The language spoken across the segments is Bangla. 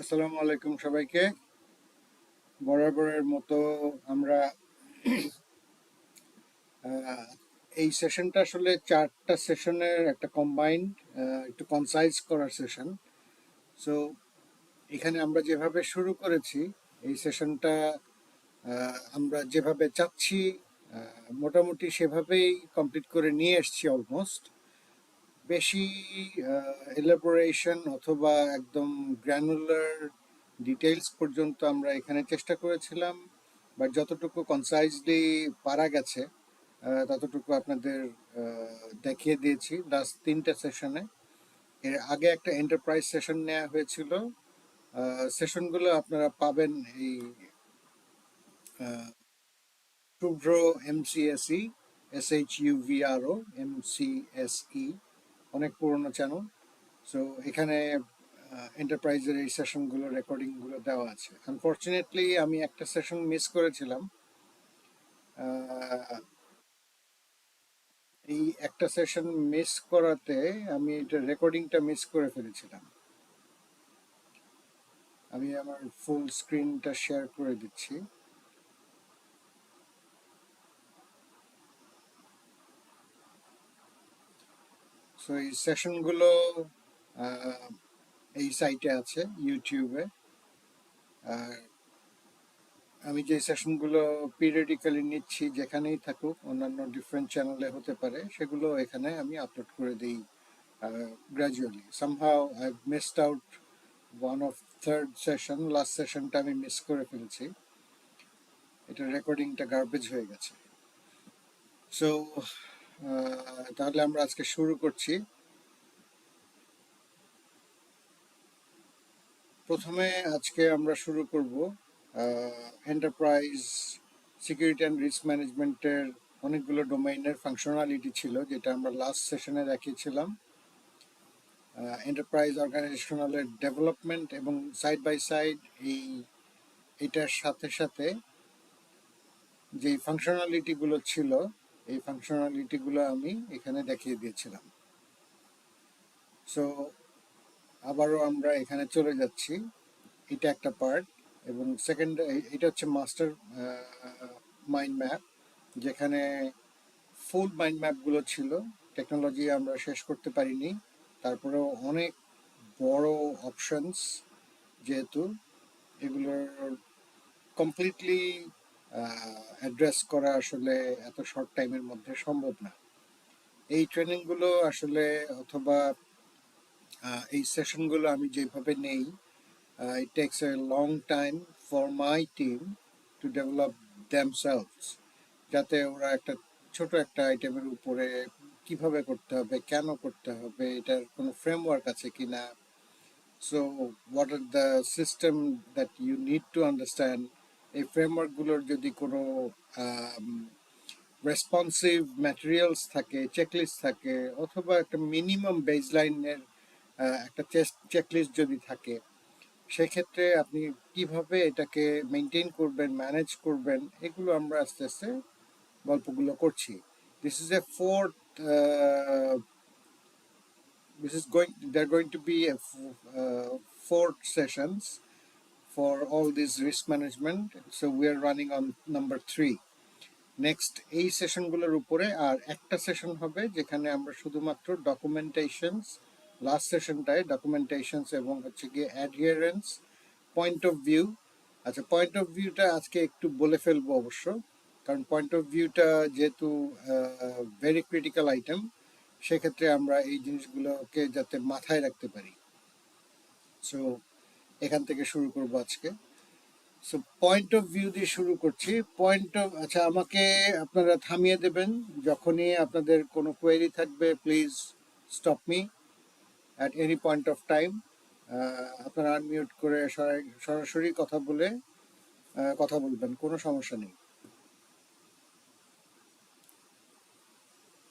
আসসালামু আলাইকুম সবাইকে। বরাবরের মতো আমরা আহ, এই সেশনটা আসলে 4টা সেশনের একটা কম্বাইন্ড, একটু কনসাইজ করার সেশন। সো এখানে আমরা যেভাবে শুরু করেছি এই সেশনটা, আমরা যেভাবে চাচ্ছি মোটামুটি সেভাবেই কমপ্লিট করে নিয়ে এসেছি অলমোস্ট। বেশি এলাবোরেশন অথবা একদম গ্র্যানুলার ডিটেইলস পর্যন্ত আমরা এখানে চেষ্টা করেছিলাম, বাট যতটুকু কনসাইজলি পারা গেছে ততটুকু আপনাদের দেখিয়ে দিয়েছি লাস্ট 3টে সেশনে। এর আগে একটা এন্টারপ্রাইজ সেশন নেওয়া হয়েছিল। সেশনগুলো আপনারা পাবেন এই শুভ্র MCSE, SHUVRO MCSE, অনেক পুরনো চ্যানেল। সো এখানে এন্টারপ্রাইজের এই সেশনগুলো রেকর্ডিংগুলো দেওয়া আছে। আনফর্চুনেটলি আমি একটা সেশন মিস করেছিলাম। আহ, এই একটা সেশন মিস করাতে আমি এটা রেকর্ডিংটা মিস করে ফেলেছিলাম। আমি আমার ফুল স্ক্রিনটা শেয়ার করে দিচ্ছি। সো এই সেশনগুলো এই সাইটে আছে ইউটিউবে। আর আমি যে সেশনগুলো পিরিয়ডিক্যালি নিচ্ছি, যেখানেই থাকুক, অন্যান্য ডিফারেন্ট চ্যানেলে হতে পারে, সেগুলো এখানে আমি আপলোড করে দিই gradually. Somehow I missed out one of third session, last সেশনটা আমি মিস করে ফেলেছি। এটা রেকর্ডিংটা গার্বেজ হয়ে গেছে। সো তাহলে আমরা আজকে শুরু করছি। প্রথমে আজকে আমরা শুরু করব এন্টারপ্রাইজ সিকিউরিটি অ্যান্ড রিস্ক ম্যানেজমেন্টের অনেকগুলো ডোমেইনের ফাংশনালিটি ছিল, যেটা আমরা লাস্ট সেশনে দেখিয়েছিলাম। এন্টারপ্রাইজ অর্গানাইজেশনালের ডেভেলপমেন্ট এবং সাইড বাই সাইড এটার সাথে সাথে যেই ফাংশনালিটিগুলো ছিল, এই ফাংশনালিটিগুলো আমি এখানে দেখিয়ে দিয়েছিলাম। সো আবারও আমরা এখানে চলে যাচ্ছি। এটা একটা পার্ট। এবং সেকেন্ড, এটা হচ্ছে মাস্টার মাইন্ড ম্যাপ, যেখানে ফুল মাইন্ড ম্যাপগুলো ছিল। টেকনোলজি আমরা শেষ করতে পারিনি, তারপরেও অনেক বড় অপশনস, যেহেতু এগুলোর কমপ্লিটলি অ্যাড্রেস করা আসলে এত শর্ট টাইমের মধ্যে সম্ভব না। এই ট্রেনিংগুলো আসলে অথবা এই সেশনগুলো আমি যেভাবে নেই, it takes a long time for my team to develop themselves, যাতে ওরা একটা ছোট একটা আইটেমের উপরে কিভাবে করতে হবে, কেন করতে হবে, এটার কোনো ফ্রেমওয়ার্ক আছে কিনা, so what are the system that you need to understand. এই ফ্রেমওয়ার্কগুলোর যদি কোনো রেসপন্সিভ ম্যাটেরিয়ালস থাকে, চেকলিস্ট থাকে, অথবা একটা মিনিমাম বেসলাইনের একটা চেকলিস্ট যদি থাকে, সেক্ষেত্রে আপনি কিভাবে এটাকে মেনটেন করবেন, ম্যানেজ করবেন, এগুলো আমরা আস্তে আস্তে গল্পগুলো করছি। This is A fourth, this is going they're going to be a fourth sessions for all this risk management, so we are running on number 3. Next এই সেশনগুলোর উপরে আর একটা সেশন হবে যেখানে আমরা শুধুমাত্র ডকুমেন্টেশনস, লাস্ট সেশনটায় ডকুমেন্টেশনস এবং হচ্ছে গিয়ে অ্যাডহিয়ারেন্স, পয়েন্ট অফ ভিউ। আচ্ছা, পয়েন্ট অফ ভিউটা আজকে একটু বলে ফেলবো অবশ্য, কারণ পয়েন্ট অফ ভিউটা যেহেতু ভেরি ক্রিটিক্যাল আইটেম, সেক্ষেত্রে আমরা এই জিনিসগুলোকে যাতে মাথায় রাখতে পারি। সো এখান থেকে শুরু করব আজকে। সো পয়েন্ট অফ ভিউ দিয়ে শুরু করছি। আচ্ছা, আমাকে আপনারা থামিয়ে দেবেন যখনই আপনাদের কোনো কোয়েরি থাকবে। Please stop me at any point of time. আপনারা আনমিউট করে সরাসরি কথা বলবেন, কোনো সমস্যা নেই।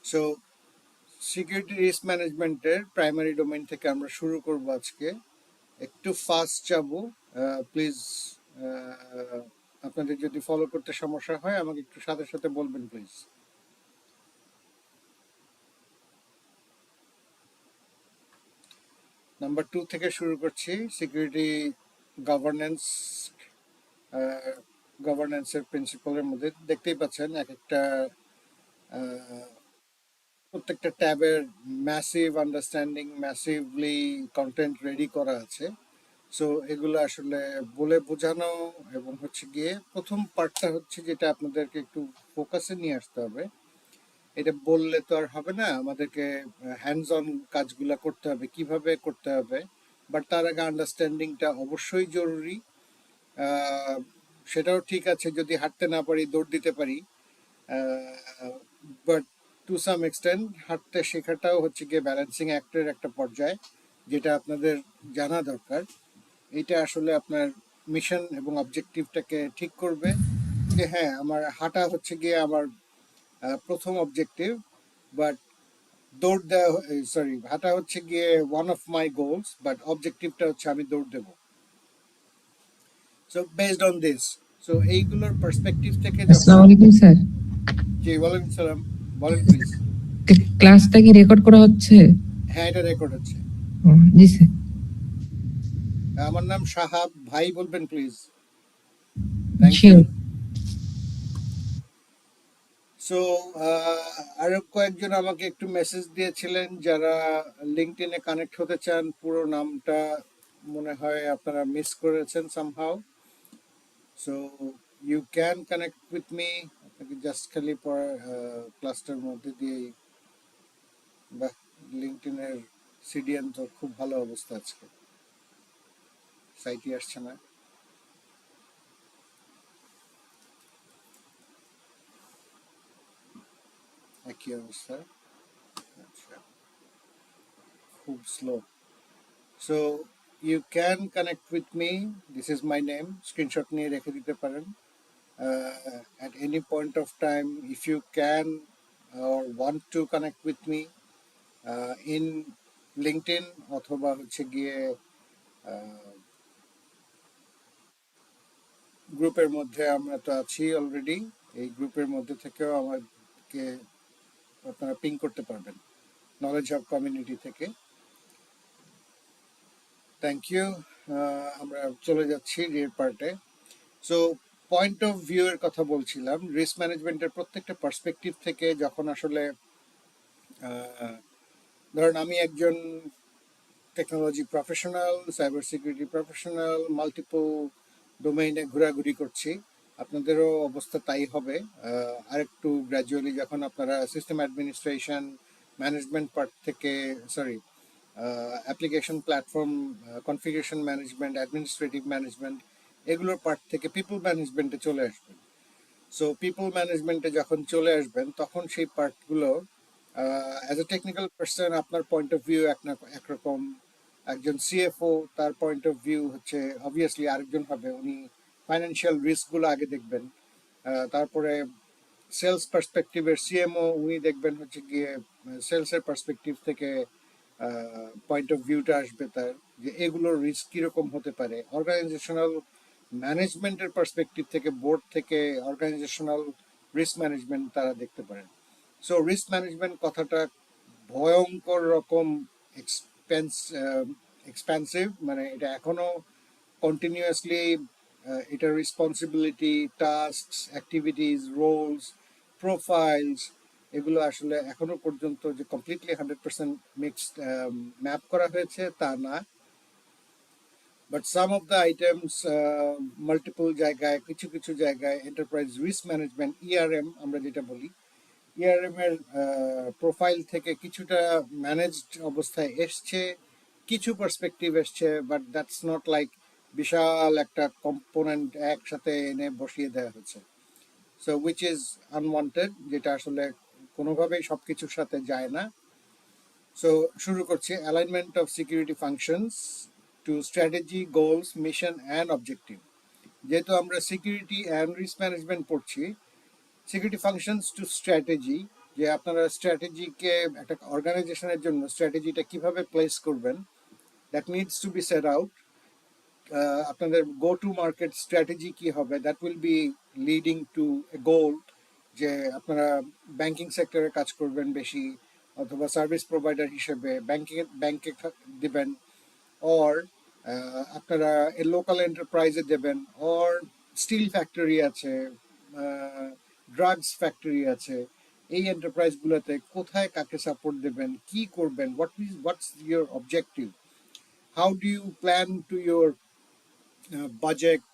সো সিকিউরিটি রিস্ক ম্যানেজমেন্টের প্রাইমারি ডোমেইন থেকে আমরা শুরু করব আজকে। একটু ফাস্ট যাব, প্লিজ। আপনাদের যদি ফলো করতে সমস্যা হয় আমাকে একটু সাথে সাথে বলবেন প্লিজ। নাম্বার 2 থেকে শুরু করছি। সিকিউরিটি গভর্নেন্স গভর্নেন্সের প্রিন্সিপালের মধ্যে দেখতেই পাচ্ছেন এক একটা প্রত্যেকটা ট্যাবের massive understanding, massively content ready করা আছে। সো এগুলো আসলে বলে বোঝানো এবং হচ্ছে গিয়ে প্রথম পার্টটা হচ্ছে যেটা আপনাদেরকে একটু ফোকাসে নিয়ে আসতে হবে। এটা বললে তো আর হবে না, আমাদেরকে হ্যান্ডস অন কাজগুলা করতে হবে, কিভাবে করতে হবে। বাট তার আগে আন্ডারস্ট্যান্ডিংটা অবশ্যই জরুরি। সেটাও ঠিক আছে যদি হাঁটতে না পারি, দৌড় দিতে পারি, বাট টু সাম এক্সটেন্ট হাঁটতে শেখাটাও হচ্ছে গিয়ে ব্যালেন্সিং অ্যাক্টের একটা পর্যায়, যেটা আপনাদের জানা দরকার। এটা আসলে আপনার মিশন এবং অবজেক্টিভটাকে ঠিক করবে যে হ্যাঁ, আমার হাঁটা হচ্ছে গিয়ে আমার প্রথম অবজেক্টিভ, বাট দৌড় দেওয়া, সরি, হাঁটা হচ্ছে গিয়ে one of my goals, but অবজেক্টিভটা হচ্ছে আমি দৌড় দেবো। So based on this, so এইগুলোর পার্সপেক্টিভ থেকে যখন, আসসালামু আলাইকুম স্যার। জি ওয়ালাইকুম সালাম, বলেন প্লিজ। ক্লাসটা কি রেকর্ড করা হচ্ছে? হ্যাঁ, এটা রেকর্ড হচ্ছে। জি স্যার। আমার নাম শাহাব, ভাই বলবেন please. Thank you. Sure. So আরো কয়েকজন আমাকে একটু মেসেজ দিয়েছিলেন যারা লিঙ্কডইনে কানেক্ট হতে চান, পুরো নামটা মনে হয় আপনারা মিস করেছেন somehow. So you can connect with me. আপনাকে জাস্ট খালি পরে ক্লাসটার মধ্যে দিয়েই, বা লিঙ্কডইনের সিডিএন তো খুব ভালো অবস্থা, আজকে সাইটই আসছে না, একই অবস্থা, আচ্ছা খুব slow. So you can connect with me, this is my name, screenshot নিয়ে রেখে দিতে পারেন। At any point of time, if you can or want to connect with me in LinkedIn অথবা হচ্ছে গিয়ে গ্রুপের মধ্যে, আমরা তো আছি অলরেডি, এই গ্রুপের মধ্যে থেকেও আমাকে আপনারা পিং করতে পারবেন, নলেজ হাব কমিউনিটি থেকে। Thank you. আমরা চলে যাচ্ছি রিয়ের পার্টে। সো পয়েন্ট অফ ভিউ এর কথা বলছিলাম, রিস্ক ম্যানেজমেন্টের প্রত্যেকটা পার্সপেক্টিভ থেকে। যখন আসলে ধরেন আমি একজন technology professional, cyber security professional, multiple ডোমেইনে ঘোরাঘুরি করছি, আপনাদেরও অবস্থা তাই হবে। আরেকটু গ্র্যাজুয়ালি যখন আপনারা সিস্টেম অ্যাডমিনিস্ট্রেশন ম্যানেজমেন্ট পার্ট থেকে, sorry, application platform configuration management, administrative management, এগুলোর পার্ট থেকে পিপল ম্যানেজমেন্টে চলে আসবেন। সো পিপল ম্যানেজমেন্টে যখন চলে আসবেন তখন সেই পার্টগুলো অ্যাজ এ টেকনিক্যাল পার্সন আপনার পয়েন্ট অফ ভিউ একরকম, একজন সিএফও তার পয়েন্ট অফ ভিউ হচ্ছে অবভিয়াসলি আরেকজন হবে, উনি ফাইন্যান্সিয়াল রিস্কগুলো আগে দেখবেন। তারপরে সেলস পার্সপেক্টিভের সিএমও, উনি দেখবেন হচ্ছে গিয়ে সেলসের পার্সপেক্টিভ থেকে পয়েন্ট অফ ভিউটা আসবে তার, যে এগুলোর রিস্ক কীরকম হতে পারে। অর্গানাইজেশনাল ম্যানেজমেন্টের পার্সপেক্টিভ থেকে, বোর্ড থেকে অর্গানাইজেশনাল রিস্ক ম্যানেজমেন্ট তারা দেখতে পারেন। সো রিস্ক ম্যানেজমেন্ট কথাটা ভয়ঙ্কর রকম এক্সপেন্সিভ, মানে এটা এখনো কন্টিনিউয়াসলি এটার responsibility, task, activities, roles, profiles, এগুলো আসলে এখনো পর্যন্ত যে কমপ্লিটলি 100% মিক্সড ম্যাপ করা হয়েছে তা না। But some of the items multiple জায়গায়, কিছু কিছু জায়গায় এন্টারপ্রাইজ রিস্ক ম্যানেজমেন্ট, ইআরএম আমরা যেটা বলি, ইআরএম এর প্রোফাইল থেকে কিছুটা ম্যানেজড অবস্থায় এসছে, কিছু পার্সপেক্টিভ এসছে, বাট দ্যাটস নট লাইক বিশাল একটা কম্পোনেন্ট একসাথে এনে বসিয়ে দেওয়া হচ্ছে। সো উইচ ইজ আনওয়ান্টেড, যেটা আসলে কোনোভাবেই সব কিছুর সাথে যায় না। সো শুরু করছি, alignment of security functions to strategy, goals, mission and objective. যেহেতু আমরা সিকিউরিটি অ্যান্ড রিস্ক ম্যানেজমেন্ট পড়ছি, সিকিউরিটি ফাংশনস টু স্ট্র্যাটেজি, যে আপনারা স্ট্র্যাটেজিকে একটা অর্গানাইজেশনের জন্য স্ট্র্যাটেজিটা কিভাবে প্লেস করবেন, that needs to be set out. আপনাদের গো টু মার্কেট স্ট্র্যাটেজি কি হবে, that will be leading to a goal, যে আপনারা ব্যাংকিং সেক্টরে কাজ করবেন বেশি, অথবা সার্ভিস প্রোভাইডার হিসেবে ব্যাংকে দিবেন, অর আপনারা লোকাল এন্টারপ্রাইজে দেবেন, অর স্টিল ফ্যাক্টরি আছে, ড্রাগস ফ্যাক্টরি আছে, এই এন্টারপ্রাইজগুলোতে কোথায় কাকে সাপোর্ট দেবেন, কি করবেন, what's your objective, how do you plan to your budget,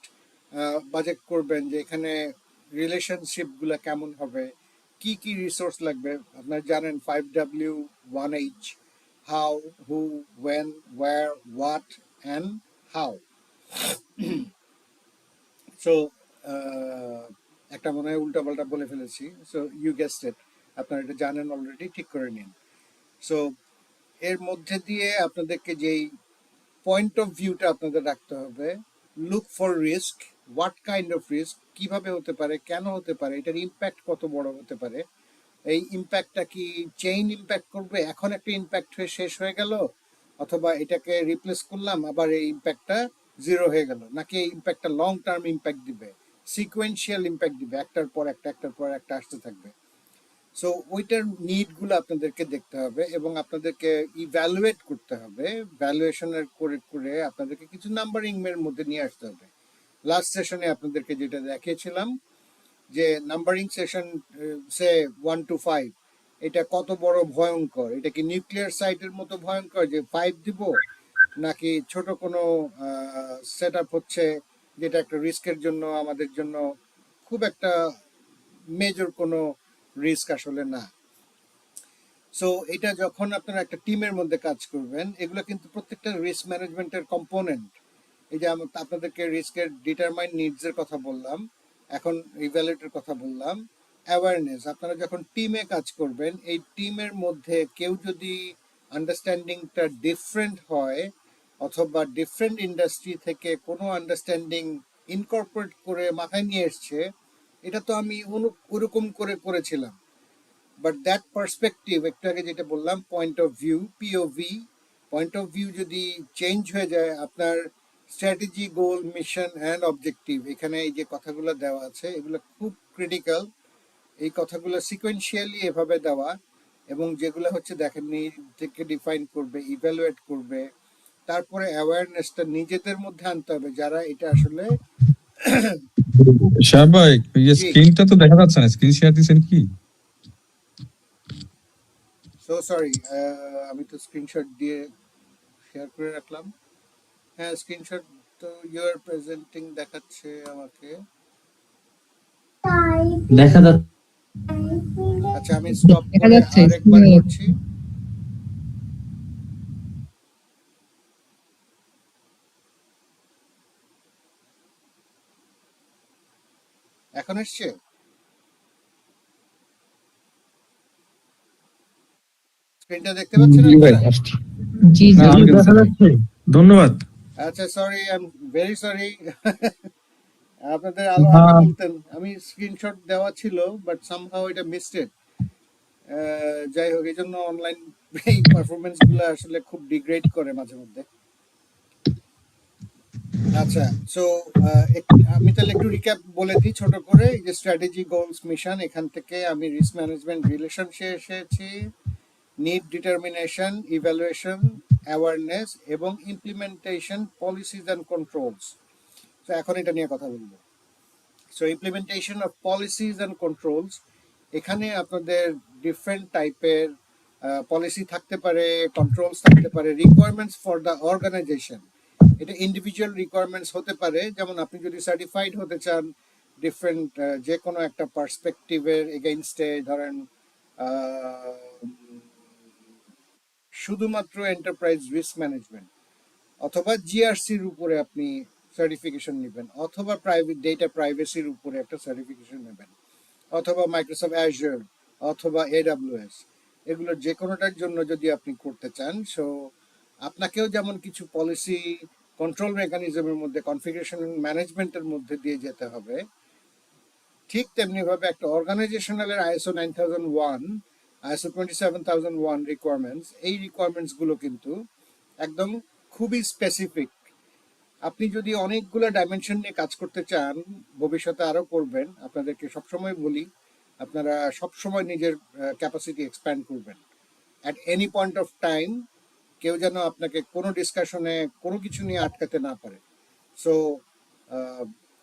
budget করবেন যে এখানে রিলেশনশিপগুলো কেমন হবে, কি কি রিসোর্স লাগবে। আপনারা জানেন 5W 1H, how, who, when, where, what and how. So একটা মনে হয় উল্টাপাল্টা বলে ফেলেছি, সো ইউ গেসড ইট, আপনারা এটা জানেন অলরেডি, ঠিক করে নিন। সো এর মধ্যে দিয়ে আপনাদেরকে যেই পয়েন্ট অফ ভিউটা আপনাদের রাখতে হবে, look for risk, what kind of risk, কিভাবে হতে পারে, কেন হতে পারে, এটার ইম্প্যাক্ট কত বড় হতে পারে, এই ইম্প্যাক্টটা কি চেইন ইম্প্যাক্ট করবে, এখন একটা ইম্প্যাক্ট হয়ে শেষ হয়ে গেল, অথবা এটাকে রিপ্লেস করলাম আবার এই ইম্প্যাক্টটা জিরো হয়ে গেল, নাকি এই ইম্প্যাক্টটা লং টার্ম ইম্প্যাক্ট দিবে, সিকোয়েন্সিয়াল ইম্প্যাক্ট দিবে, একটার পর একটা একটার পর একটা আসতে থাকবে। সো ওইটার নিডগুলো আপনাদেরকে দেখতে হবে এবং আপনাদেরকে ইভ্যালুয়েট করতে হবে, ভ্যালুয়েশনের করে করে আপনাদেরকে কিছু নাম্বারিং এর মধ্যে নিয়ে আসতে হবে। লাস্ট সেশনে আপনাদেরকে যেটা দেখিয়েছিলাম যে নাম্বারিং সেশন, সে 1 to 5, এটা কত বড় ভয়ঙ্কর, এটা কি নিউক্লিয়ার সাইটের মতো ভয়ঙ্কর যে 5 দিব, নাকি ছোট কোনো সেট আপ হচ্ছে যেটা একটা রিস্কের জন্য আমাদের জন্য খুব একটা মেজর কোনো রিস্ক আসলে না। সো এটা যখন আপনারা একটা টিমের মধ্যে কাজ করবেন, এগুলো কিন্তু প্রত্যেকটা রিস্ক ম্যানেজমেন্টের কম্পোনেন্ট। এই যে আপনাদেরকে রিস্কের ডিটারমাইন নিডস এর কথা বললাম, এখন ইভ্যালুয়েটের কথা বললাম, অ্যাওয়ারনেস। আপনারা যখন টিমে কাজ করবেন, এই টিমের মধ্যে কেউ যদি আন্ডারস্ট্যান্ডিংটা ডিফারেন্ট হয়, অথবা ডিফারেন্ট ইন্ডাস্ট্রি থেকে কোনো আন্ডারস্ট্যান্ডিং ইনকর্পোরেট করে মাথায় নিয়ে এসছে, এটা তো আমি ওরকম করে করেছিলাম, বাট দ্যাট পার্সপেক্টিভ, একটু আগে যেটা বললাম point of view, POV, point of view যদি চেঞ্জ হয়ে যায়, আপনার strategy, goal, mission and objective, এখানে এই যে কথাগুলো দেওয়া আছে এগুলো খুব ক্রিটিক্যাল। এই কথাগুলো সিকোয়েন্সিয়ালি এভাবে দেওয়া, এবং যেগুলো হচ্ছে দেখেন নিজেকে ডিফাইন করবে, ইভ্যালুয়েট করবে, তারপরে অ্যাওয়ারনেসটা নিজেদের মধ্যে আনতে হবে যারা এটা আসলে। শাহ ভাই, এই জি, স্ক্রিনটা তো দেখা যাচ্ছে না, স্ক্রিন শেয়ার দিছেন কি? সো সরি, আমি তো স্ক্রিনশট দিয়ে শেয়ার করে রাখলাম। হ্যাঁ, স্ক্রিনশট তো ইউর প্রেজেন্টিং দেখাচ্ছে আমাকে। দেখা যাচ্ছে। আচ্ছা, আমি স্টপ দেখা করে যাচ্ছে আরেকবার করছি। এখন এসছে? স্ক্রিনটা দেখতে পাচ্ছেন জি ভাই, আপনারা? আসছি। জি না, জি আমি দেখা দেখছি ভাই। যাচ্ছে। ধন্যবাদ। আচ্ছা, sorry, I am very sorry. আপনাদের আলো আগে হ্যাঁ, বলতেন, আমি স্ক্রিনশট দেওয়া ছিল বাট সামহাউ এটা মিসটেড। যাই হোক, এই জন্য অনলাইন এই পারফরমেন্স গুলো আসলে খুব ডিগ্রেড করে মাঝে মধ্যে। আচ্ছা, সো আমি তাহলে একটু রিক্যাপ বলে দিই ছোট করে। এই যে স্ট্র্যাটেজি, গোলস, মিশন, এখান থেকে আমি রিস্ক ম্যানেজমেন্ট, রিলেশনশিপ এসেছি, নিড ডিটারমিনেশন, ইভ্যালুয়েশন, অ্যাওয়ারনেস এবং ইমপ্লিমেন্টেশন, পলিসিস অ্যান্ড কন্ট্রোলস। তো এখন এটা নিয়ে কথা বলবো। So implementation of policies and controls, এখানে আপনাদের ডিফারেন্ট টাইপের পলিসি থাকতে পারে, কন্ট্রোলস থাকতে পারে, রিকোয়ারমেন্টস ফর দ্য অর্গানাইজেশন। এটা ইন্ডিভিজুয়াল রিকোয়ারমেন্টস হতে পারে, যেমন আপনি যদি সার্টিফাইড হতে চান ডিফারেন্ট যে কোনো একটা পার্সপেক্টিভের এগেইনস্টে, ধরেন শুধুমাত্র এন্টারপ্রাইজ রিস্ক ম্যানেজমেন্ট, অথবা জিআরসির উপরে আপনি সার্টিফিকেশন নেবেন, অথবা প্রাইভেট ডেটা প্রাইভেসির উপরে একটা সার্টিফিকেশন নেবেন, অথবা মাইক্রোসফট অ্যাজুর, অথবা এডাব্লিউএস, এগুলোর যে কোনোটার জন্য যদি আপনি করতে চান, সো আপনাকেও যেমন কিছু পলিসি কন্ট্রোল মেকানিজমের মধ্যে, কনফিগারেশন ম্যানেজমেন্টের মধ্যে দিয়ে যেতে হবে, ঠিক তেমনি ভাবে একটা অর্গানাইজেশনালের আইএসও 9001, আইএসও 27001 রিকোয়ারমেন্টস, এই রিকোয়ারমেন্টস গুলো কিন্তু একদম খুবই স্পেসিফিক। আপনি যদি অনেকগুলো ডাইমেনশন নিয়ে কাজ করতে চান, ভবিষ্যতে আরো করবেন, আপনাদেরকে সবসময় বলি আপনারা সবসময় নিজের ক্যাপাসিটি এক্সপ্যান্ড করবেন। At any point of time কেউ যেন আপনাকে কোনো ডিসকাশনে কোনো কিছু নিয়ে আটকাতে না পারে। সো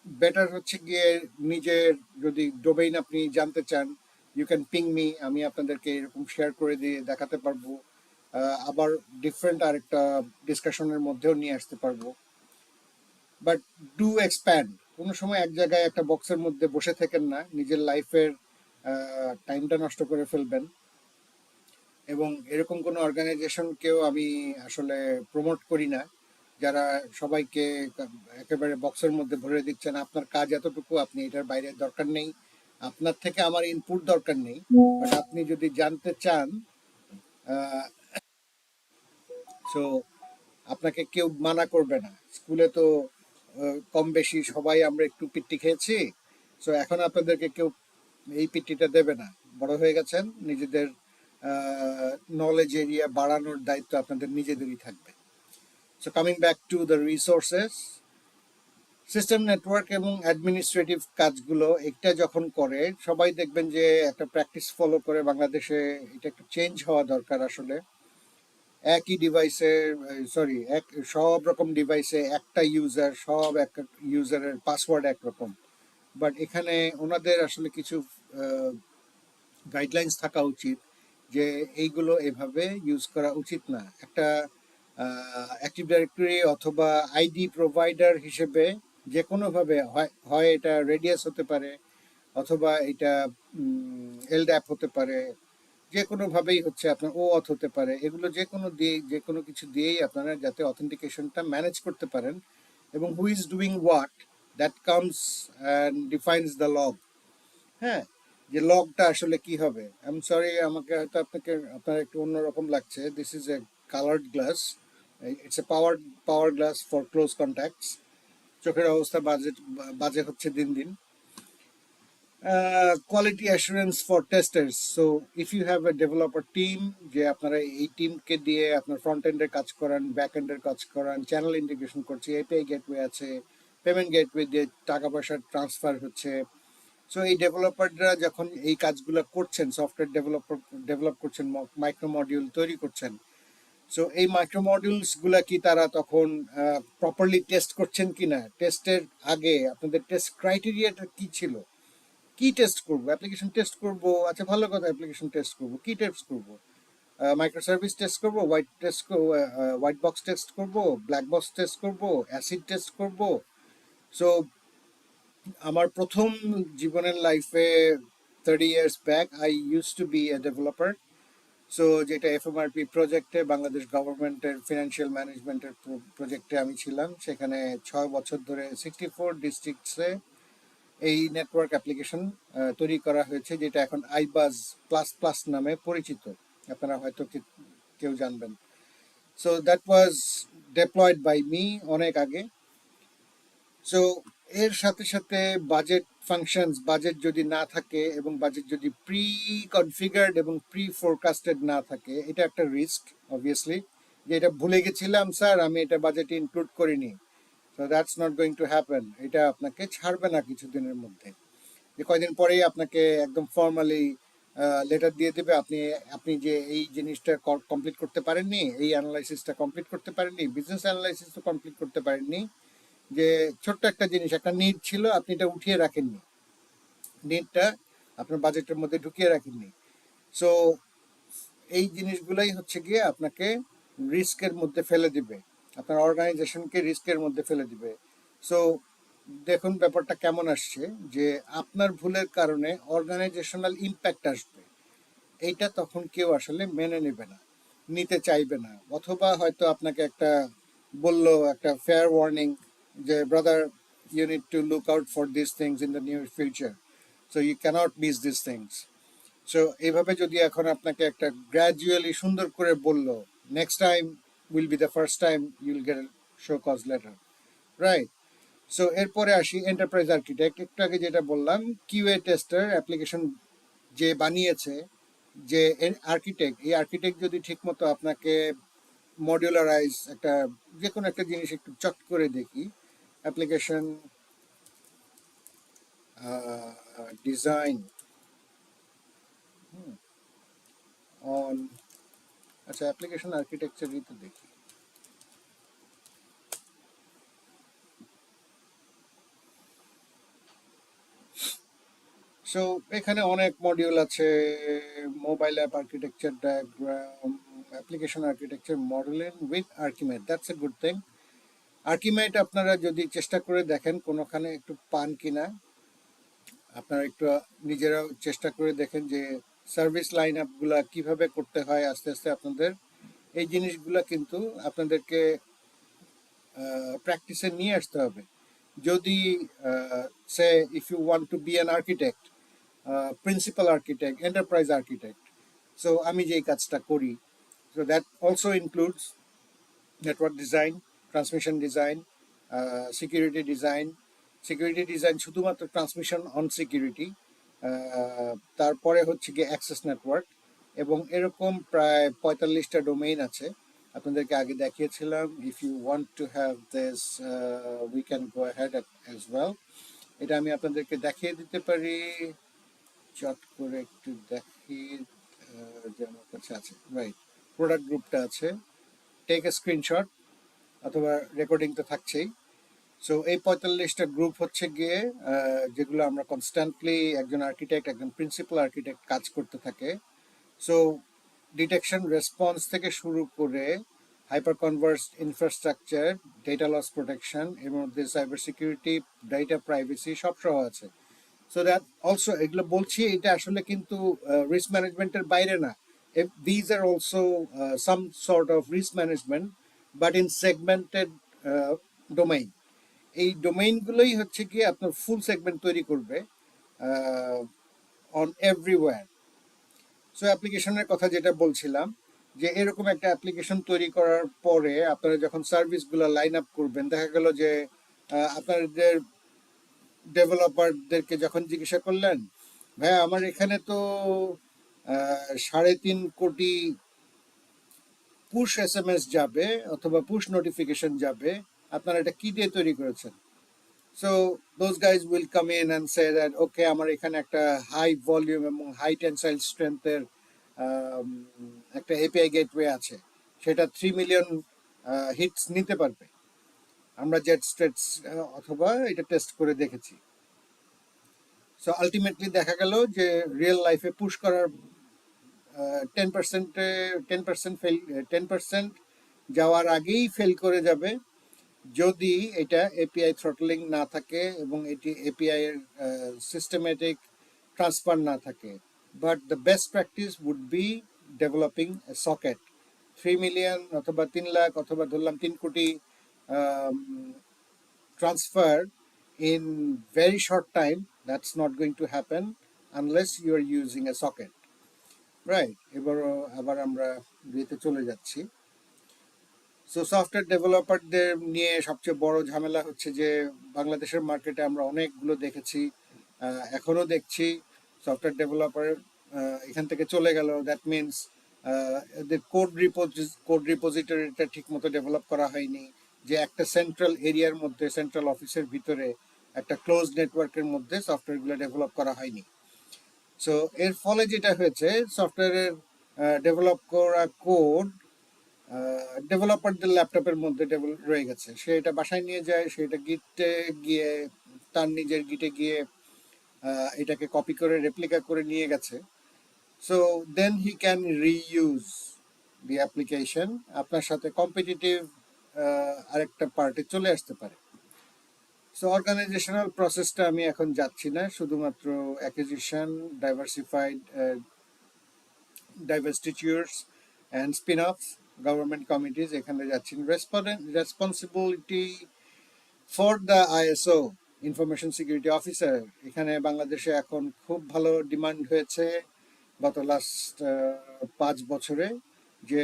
বেটার হচ্ছে গিয়ে নিজের যদি ডোমেইন আপনি জানতে চান, ইউ ক্যান পিং মি, আমি আপনাদেরকে এরকম শেয়ার করে দিয়ে দেখাতে পারবো। আবার ডিফারেন্ট আরেকটা ডিসকাশনের মধ্যেও নিয়ে আসতে পারবো। But do expand. কোনো সময় এক জায়গায় একটা বক্সের মধ্যে বসে থাকেন না, নিজের লাইফের টাইমটা নষ্ট করে ফেলবেন। এবং এরকম কোনো অর্গানাইজেশনকেও আমি আসলে প্রমোট করি না যারা সবাইকে একেবারে বক্সের মধ্যে ভরে দিচ্ছেন। আপনার কাজ এতটুকু, আপনি এটার বাইরে দরকার নেই, আপনার থেকে আমার ইনপুট দরকার নেই। বাট আপনি যদি জানতে চান, সো আপনাকে কেউ মানা করবে না। স্কুলে তো কম বেশি সবাই আমরা একটু পিট্টি খেয়েছি। সো এখন আপনাদেরকে কেউ এই পিট্টিটা দেবে না। বড় হয়ে গেছেন, নিজেদের নলেজ এরিয়া বাড়ানোর দায়িত্ব আপনাদের নিজেদেরই থাকবে। So coming back to the resources, system network এবং অ্যাডমিনিস্ট্রেটিভ কাজগুলো একটা যখন করে, সবাই দেখবেন যে একটা প্র্যাকটিস ফলো করে বাংলাদেশে এটা একটু চেঞ্জ হওয়া দরকার আসলে। একই ডিভাইসে, সরি, সব রকম ডিভাইসে একটা ইউজার, সব এক ইউজারের পাসওয়ার্ড একরকম। বাট এখানে ওনাদের আসলে কিছু গাইডলাইন্স থাকা উচিত যে এইগুলো এভাবে ইউজ করা উচিত না। একটা অ্যাক্টিভ ডিরেক্টরি অথবা আইডি প্রোভাইডার হিসেবে যে কোনোভাবে হয় এটা রেডিয়াস হতে পারে, অথবা এটা এলড্যাপ হতে পারে, যে কোনোভাবেই হচ্ছে আপনার OAuth হতে পারে। এগুলো যে কোনো কিছু দিয়েই আপনারা যাতে অথেন্টিকেশনটা ম্যানেজ করতে পারেন, এবং who is doing what, that comes and defines the log. হ্যাঁ, যে লগটা আসলে কি হবে। আই এম সরি, আমাকে হয়তো আপনার একটু অন্যরকম লাগছে। This is a coloured glass, it's a power glass for close contacts. চোখের অবস্থা বাজে বাজে হচ্ছে দিন দিন। Quality assurance for testers. So if you have a developer team, যে আপনারা এই টিমকে দিয়ে আপনার ফ্রন্ট এন্ডের কাজ করান, ব্যাক এন্ডের কাজ করান, চ্যানেল ইন্টিগ্রেশন করছে, এপিআই গেটওয়ে আছে, পেমেন্ট গেটওয়ে দিয়ে টাকা পয়সা ট্রান্সফার হচ্ছে। সো এই ডেভেলপাররা যখন এই কাজগুলো করছেন, সফটওয়্যার ডেভেলপ করছেন, মাইক্রো মডিউল তৈরি করছেন, সো এই মাইক্রো মডিউলস গুলা কি তারা তখন প্রপারলি টেস্ট করছেন কিনা, টেস্টের আগে আপনাদের টেস্ট ক্রাইটেরিয়াটা কি ছিল, কি টেস্ট করব, অ্যাপ্লিকেশন টেস্ট করব, আচ্ছা ভালো কথা, অ্যাপ্লিকেশন টেস্ট করব, কি টেস্ট করব, মাইক্রো সার্ভিস টেস্ট করব, হোয়াইট বক্স টেস্ট করব, ব্ল্যাক বক্স টেস্ট করব, অ্যাসিড টেস্ট করব। সো আমার প্রথম জীবনের life 30 years back I use to be a developer. So যেটা এফএমআরপি প্রজেক্টে, বাংলাদেশ গভর্নমেন্টের ফিনান্সিয়াল ম্যানেজমেন্টের প্রজেক্টে আমি ছিলাম। সেখানে 6 বছর ধরে 64 ডিস্ট্রিক্টসে এই নেটওয়ার্ক অ্যাপ্লিকেশন তৈরি করা হয়েছে, যেটা এখন আইবাজ প্লাস প্লাস নামে পরিচিত। আপনারা হয়তো কেউ জানবেন। So that was deployed by me অনেক আগে। সো এর সাথে সাথে বাজেট ফাংশনস, বাজেট যদি না থাকে এবং বাজেট যদি প্রি কনফিগার্ড এবং প্রি ফোরকাস্টেড না থাকে, এটা একটা রিস্ক অবভিয়াসলি, যে এটা ভুলে গেছিলাম স্যার, আমি এটা বাজেটে ইনক্লুড করিনি। So that's not going to happen. এটা আপনাকে ছাড়বে না কিছুদিনের মধ্যে, যে কয়দিন পরেই আপনাকে একদম ফর্মালি লেটার দিয়ে দেবে, আপনি যে এই জিনিসটা কমপ্লিট করতে পারেননি, এই অ্যানালাইসিসটা কমপ্লিট করতে পারেননি, বিজনেস অ্যানালাইসিস তো কমপ্লিট করতে পারেননি, যে ছোট্ট একটা জিনিস, একটা নিড ছিল, আপনি এটা উঠিয়ে রাখেননি, নিডটা আপনার বাজেটের মধ্যে ঢুকিয়ে রাখেননি। সো এই জিনিসগুলাই হচ্ছে গিয়ে আপনাকে রিস্কের মধ্যে ফেলে দিবে, আপনার অর্গানাইজেশনকে রিস্কের মধ্যে ফেলে দিবে। সো দেখুন ব্যাপারটা কেমন আসছে, যে আপনার ভুলের কারণে অর্গানাইজেশনাল ইম্প্যাক্ট আসবে, এইটা তখন কেউ আসলে মেনে নেবে না, নিতে চাইবে না। অথবা হয়তো আপনাকে একটা বললো, একটা ফেয়ার ওয়ার্নিং, যে brother, you need to look out for this things in the near future, so you can't miss this things. So এইভাবে যদি এখন আপনাকে একটা গ্র্যাজুয়ালি সুন্দর করে বললো, next time will be the first time you'll get show cause letter, right? So এরপরে আসি এন্টারপ্রাইজ আর্কিটেক্ট। একটু আগে যেটা বললাম, কিউএ টেস্টার, অ্যাপ্লিকেশন যে বানিয়েছে, যে আর্কিটেক্ট, এই আর্কিটেক্ট যদি ঠিকমতো আপনাকে মডিউলারাইজ একটা, যে কোনো একটা জিনিস একটু চট করে দেখি, অ্যাপ্লিকেশন ডিজাইন অন, আচ্ছা, অ্যাপ্লিকেশন আর্কিটেকচারই তো দেখি। সো এখানে অনেক মডিউল আছে, mobile app architecture diagram, application architecture modelling with ArchiMate, that's a good thing. ArchiMate আপনারা যদি চেষ্টা করে দেখেন কোনোখানে একটু পান কিনা, আপনারা একটু নিজেরাও চেষ্টা করে দেখেন যে সার্ভিস লাইন আপগুলা কিভাবে করতে হয়। আস্তে আস্তে আপনাদের এই জিনিসগুলা কিন্তু আপনাদেরকে প্র্যাকটিসে নিয়ে আসতে হবে। যদি সে if you want to be an architect, principal architect, enterprise architect, so আমি যেই কাজটা করি, so that also includes network design, transmission design, security design. Security design শুধুমাত্র ট্রান্সমিশন অন সিকিউরিটি, তারপরে হচ্ছে গিয়ে অ্যাক্সেস নেটওয়ার্ক, এবং এরকম প্রায় 45টা ডোমেইন আছে। আপনাদেরকে আগে দেখিয়েছিলাম। If you want to have this, we can go ahead as well. এটা আমি আপনাদেরকে দেখিয়ে দিতে পারি, চট করে একটু দেখি যে আমার কাছে আছে। রাইট, প্রোডাক্ট গ্রুপটা আছে, টেক এ স্ক্রিনশট অথবা রেকর্ডিং তো থাকছেই। সো এই 45টা গ্রুপ হচ্ছে গিয়ে যেগুলো আমরা কনস্ট্যান্টলি একজন আর্কিটেক্ট, একজন প্রিন্সিপাল আর্কিটেক্ট কাজ করতে থাকে। সো ডিটেকশন রেসপন্স থেকে শুরু করে hyper converged infrastructure, data loss protection, এর মধ্যে সাইবার সিকিউরিটি, ডেটা প্রাইভেসি সব সহ আছে। সো দ্যাট অলসো, এগুলো বলছি এটা আসলে কিন্তু রিস্ক ম্যানেজমেন্টের বাইরে না। These are also some sort of risk management, but in segmented domain. এই ডোমেইনগুলোই হচ্ছে কি আপনার ফুল সেগমেন্ট তৈরি করবে অন এভরিওয়্যার। সো অ্যাপ্লিকেশনের কথা যেটা বলছিলাম, যে এরকম একটা অ্যাপ্লিকেশন তৈরি করার পরে আপনারা যখন সার্ভিসগুলো লাইন আপ করবেন, দেখা গেল যে আপনাদের ডেভেলপারদেরকে যখন জিজ্ঞাসা করলেন, ভাই আমার এখানে তো 3.5 কোটি পুশ SMS যাবে অথবা পুশ নোটিফিকেশন যাবে, আপনারা এটা কি দিয়ে তৈরি করেছেন? So those guys will come in and say that okay, আমার এখানে একটা হাই ভলিউম এবং হাই টেনসাইল স্ট্রেংথের একটা এপিআই গেটওয়ে আছে, সেটা 3 মিলিয়ন হিটস নিতে পারবে। আমরা জেট স্ট্রেটস অথবা এটা টেস্ট করে দেখেছি। সো আলটিমেটলি দেখা গেল যে রিয়েল লাইফে পুশ করার 10% ফেল, 10% যাওয়ার আগেই ফেল করে যাবে যদি এটা এপিআই থ্রটলিং না থাকে এবং এটি এপিআই এর সিস্টেমেটিক ট্রান্সফার না থাকে। But the best practice would be developing a socket. 3 million অথবা 3 লাখ অথবা ধরলাম 3 crore transfer in very short time, that's not going to happen unless you are using a socket. Right, এবার আবার আমরা বিয়েতে চলে যাচ্ছি। সো সফটওয়্যার ডেভেলপারদের নিয়ে সবচেয়ে বড় ঝামেলা হচ্ছে যে বাংলাদেশের মার্কেটে আমরা অনেকগুলো দেখেছি, এখনো দেখছি সফটওয়্যার ডেভেলপার এখান থেকে চলে গেল। দ্যাট মিনস এদের কোড রিপোজিটরিটা ঠিক মতো ডেভেলপ করা হয়নি, যে একটা সেন্ট্রাল এরিয়ার মধ্যে, সেন্ট্রাল অফিসের ভিতরে একটা ক্লোজ নেটওয়ার্কের মধ্যে সফটওয়্যারগুলো ডেভেলপ করা হয়নি। সো এর ফলে যেটা হয়েছে, সফটওয়্যারের ডেভেলপ করা কোড ডেভেলপারদের ল্যাপটপের মধ্যে রয়ে গেছে। সে এটা বাসায় নিয়ে যায়, সেটা গিটে গিয়ে, তার নিজের গিটে গিয়ে এটাকে কপি করে রেপ্লিকা করে নিয়ে গেছে। So then he can reuse the application, আপনার সাথে কম্পিটিটিভ আরেকটা পার্টে চলে আসতে পারে। সো অর্গানাইজেশনাল প্রসেসটা আমি এখন যাচ্ছি না, শুধুমাত্র acquisition, divestitures and spin offs, government committees, এখানে যাচ্ছি। Responsibility for the ISO, information security officer, এখানে বাংলাদেশে এখন খুব ভালো ডিমান্ড হয়েছে গত লাস্ট 5 বছরে, যে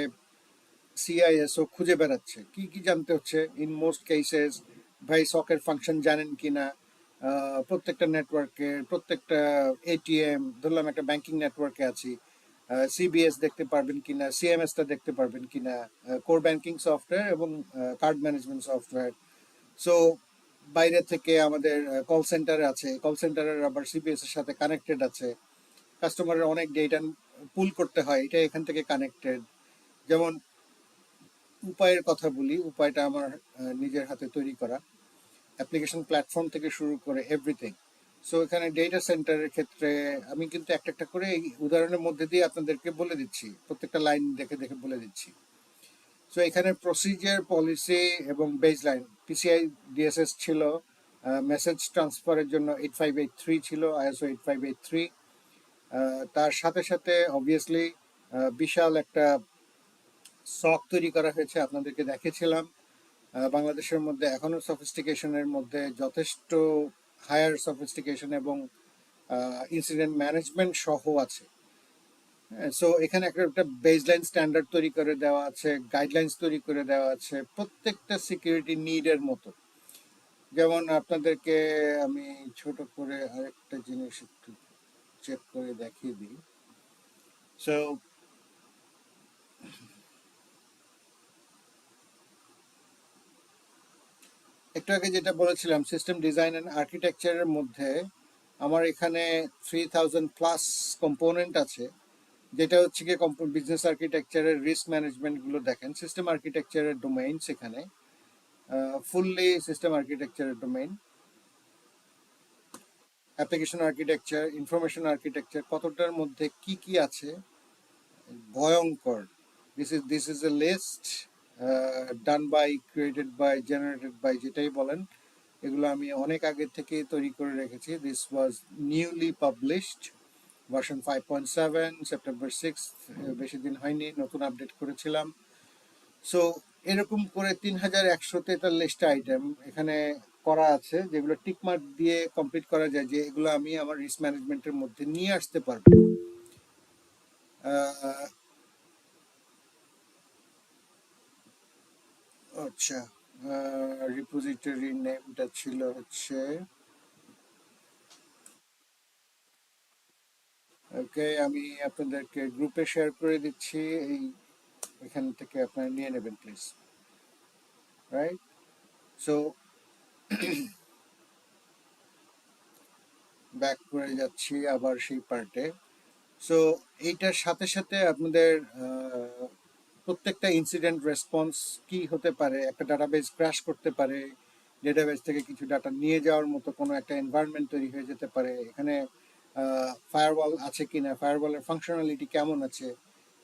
সিআইএসও খুঁজে বেড়াচ্ছে। কি কি জানতে হচ্ছে? ইন মোস্ট কেসেস, ভাই সকের ফাংশন জানেন কিনা, প্রত্যেকটা নেটওয়ার্কের প্রত্যেকটা এটিএম, ধরলাম একটা ব্যাংকিং নেটওয়ার্কে আছি, সিবিএস দেখতে পারবেন কিনা, সিএমএসটা দেখতে পারবেন কিনা, কোর ব্যাংকিং সফটওয়্যার এবং কার্ড ম্যানেজমেন্ট সফটওয়্যার। সো বাইরে থেকে আমাদের কল সেন্টার আছে, কল সেন্টারের আবার সিবিএস এর সাথে কানেক্টেড আছে, কাস্টমারের অনেক ডেটা পুল করতে হয়, এটা এখান থেকে কানেক্টেড। যেমন উপায়ের কথা বলি, উপায়টা আমার নিজের হাতে তৈরি করা, অ্যাপ্লিকেশন প্ল্যাটফর্ম থেকে শুরু করে এভরিথিং। সো এখানে ডেটা সেন্টারের ক্ষেত্রে আমি কিন্তু একটা একটা করে এই উদাহরণের মধ্যে দিয়ে আপনাদেরকে বলে দিচ্ছি, প্রত্যেকটা লাইন দেখে দেখে বলে দিচ্ছি। সো এখানে প্রসিজার, পলিসি এবং বেস লাইন, পিসিআই ডিএসএস ছিল, মেসেজ ট্রান্সফারের জন্য 8583 ছিল, আইএসও 8583। তার সাথে সাথে অবভিয়াসলি বিশাল একটা সক তৈরি করা হয়েছে, আপনাদেরকে দেখেছিলাম। বাংলাদেশের মধ্যে এখনো সফিস্টিকেশনের মধ্যে যথেষ্ট হায়ার সফিস্টিকেশন এবং ইনসিডেন্ট ম্যানেজমেন্ট সহ আছে। সো এখানে একটা বেসলাইন স্ট্যান্ডার্ড তৈরি করে দেওয়া আছে, গাইডলাইন্স তৈরি করে দেওয়া আছে প্রত্যেকটা সিকিউরিটি নিডের মতো। যেমন আপনাদেরকে আমি ছোট করে আরেকটা জিনিস একটু চেক করে দেখিয়ে দিই। সো একটু আগে যেটা বলেছিলাম, সিস্টেম ডিজাইন অ্যান্ড আর্কিটেকচারের মধ্যে আমার এখানে 3000+ কম্পোনেন্ট আছে, যেটা হচ্ছে কি বিজনেস আর্কিটেকচারের রিস্ক ম্যানেজমেন্ট গুলো দেখেন, সিস্টেম আর্কিটেকচারের ডোমেইন, সেখানে ফুললি সিস্টেম আর্কিটেকচারের domain, application architecture, information architecture, কতটার মধ্যে কি কি আছে ভয়ঙ্কর। This is a list done by, created by, generated by, যেটাই বলেন, এগুলো আমি অনেক আগে থেকে তৈরি করে রেখেছি। This was newly published version 5.7 September 6, বেশি দিন হয়নি, নতুন আপডেট করেছিলাম। সো এরকম করে 3143টা আইটেম এখানে করা আছে, যেগুলো টিকমার্ক দিয়ে কমপ্লিট করা যায় যে এগুলো আমি আমার রিস্ক ম্যানেজমেন্টের মধ্যে নিয়ে আসতে পারবো। আচ্ছা, রিপোজিটরি নেমটা ছিল হচ্ছে, ওকে, আমি আপনাদেরকে গ্রুপে শেয়ার করে দিচ্ছি, এই এখান থেকে আপনারা নিয়ে নেবেন প্লিজ। রাইট, সো ব্যাক করে যাচ্ছি আবার সেই পার্টে। সো এইটার সাথে সাথে আপনাদের প্রত্যেকটা ইনসিডেন্ট রেসপন্স কি হতে পারে, একটা ডাটাবেস ক্র্যাশ করতে পারে, ডেটাবেস থেকে কিছু ডাটা নিয়ে যাওয়ার মতো কোনো একটা এনভায়রনমেন্ট তৈরি হয়ে যেতে পারে, এখানে ফায়ারওয়াল আছে কিনা, ফায়ারওয়ালের ফাংশনালিটি কেমন আছে,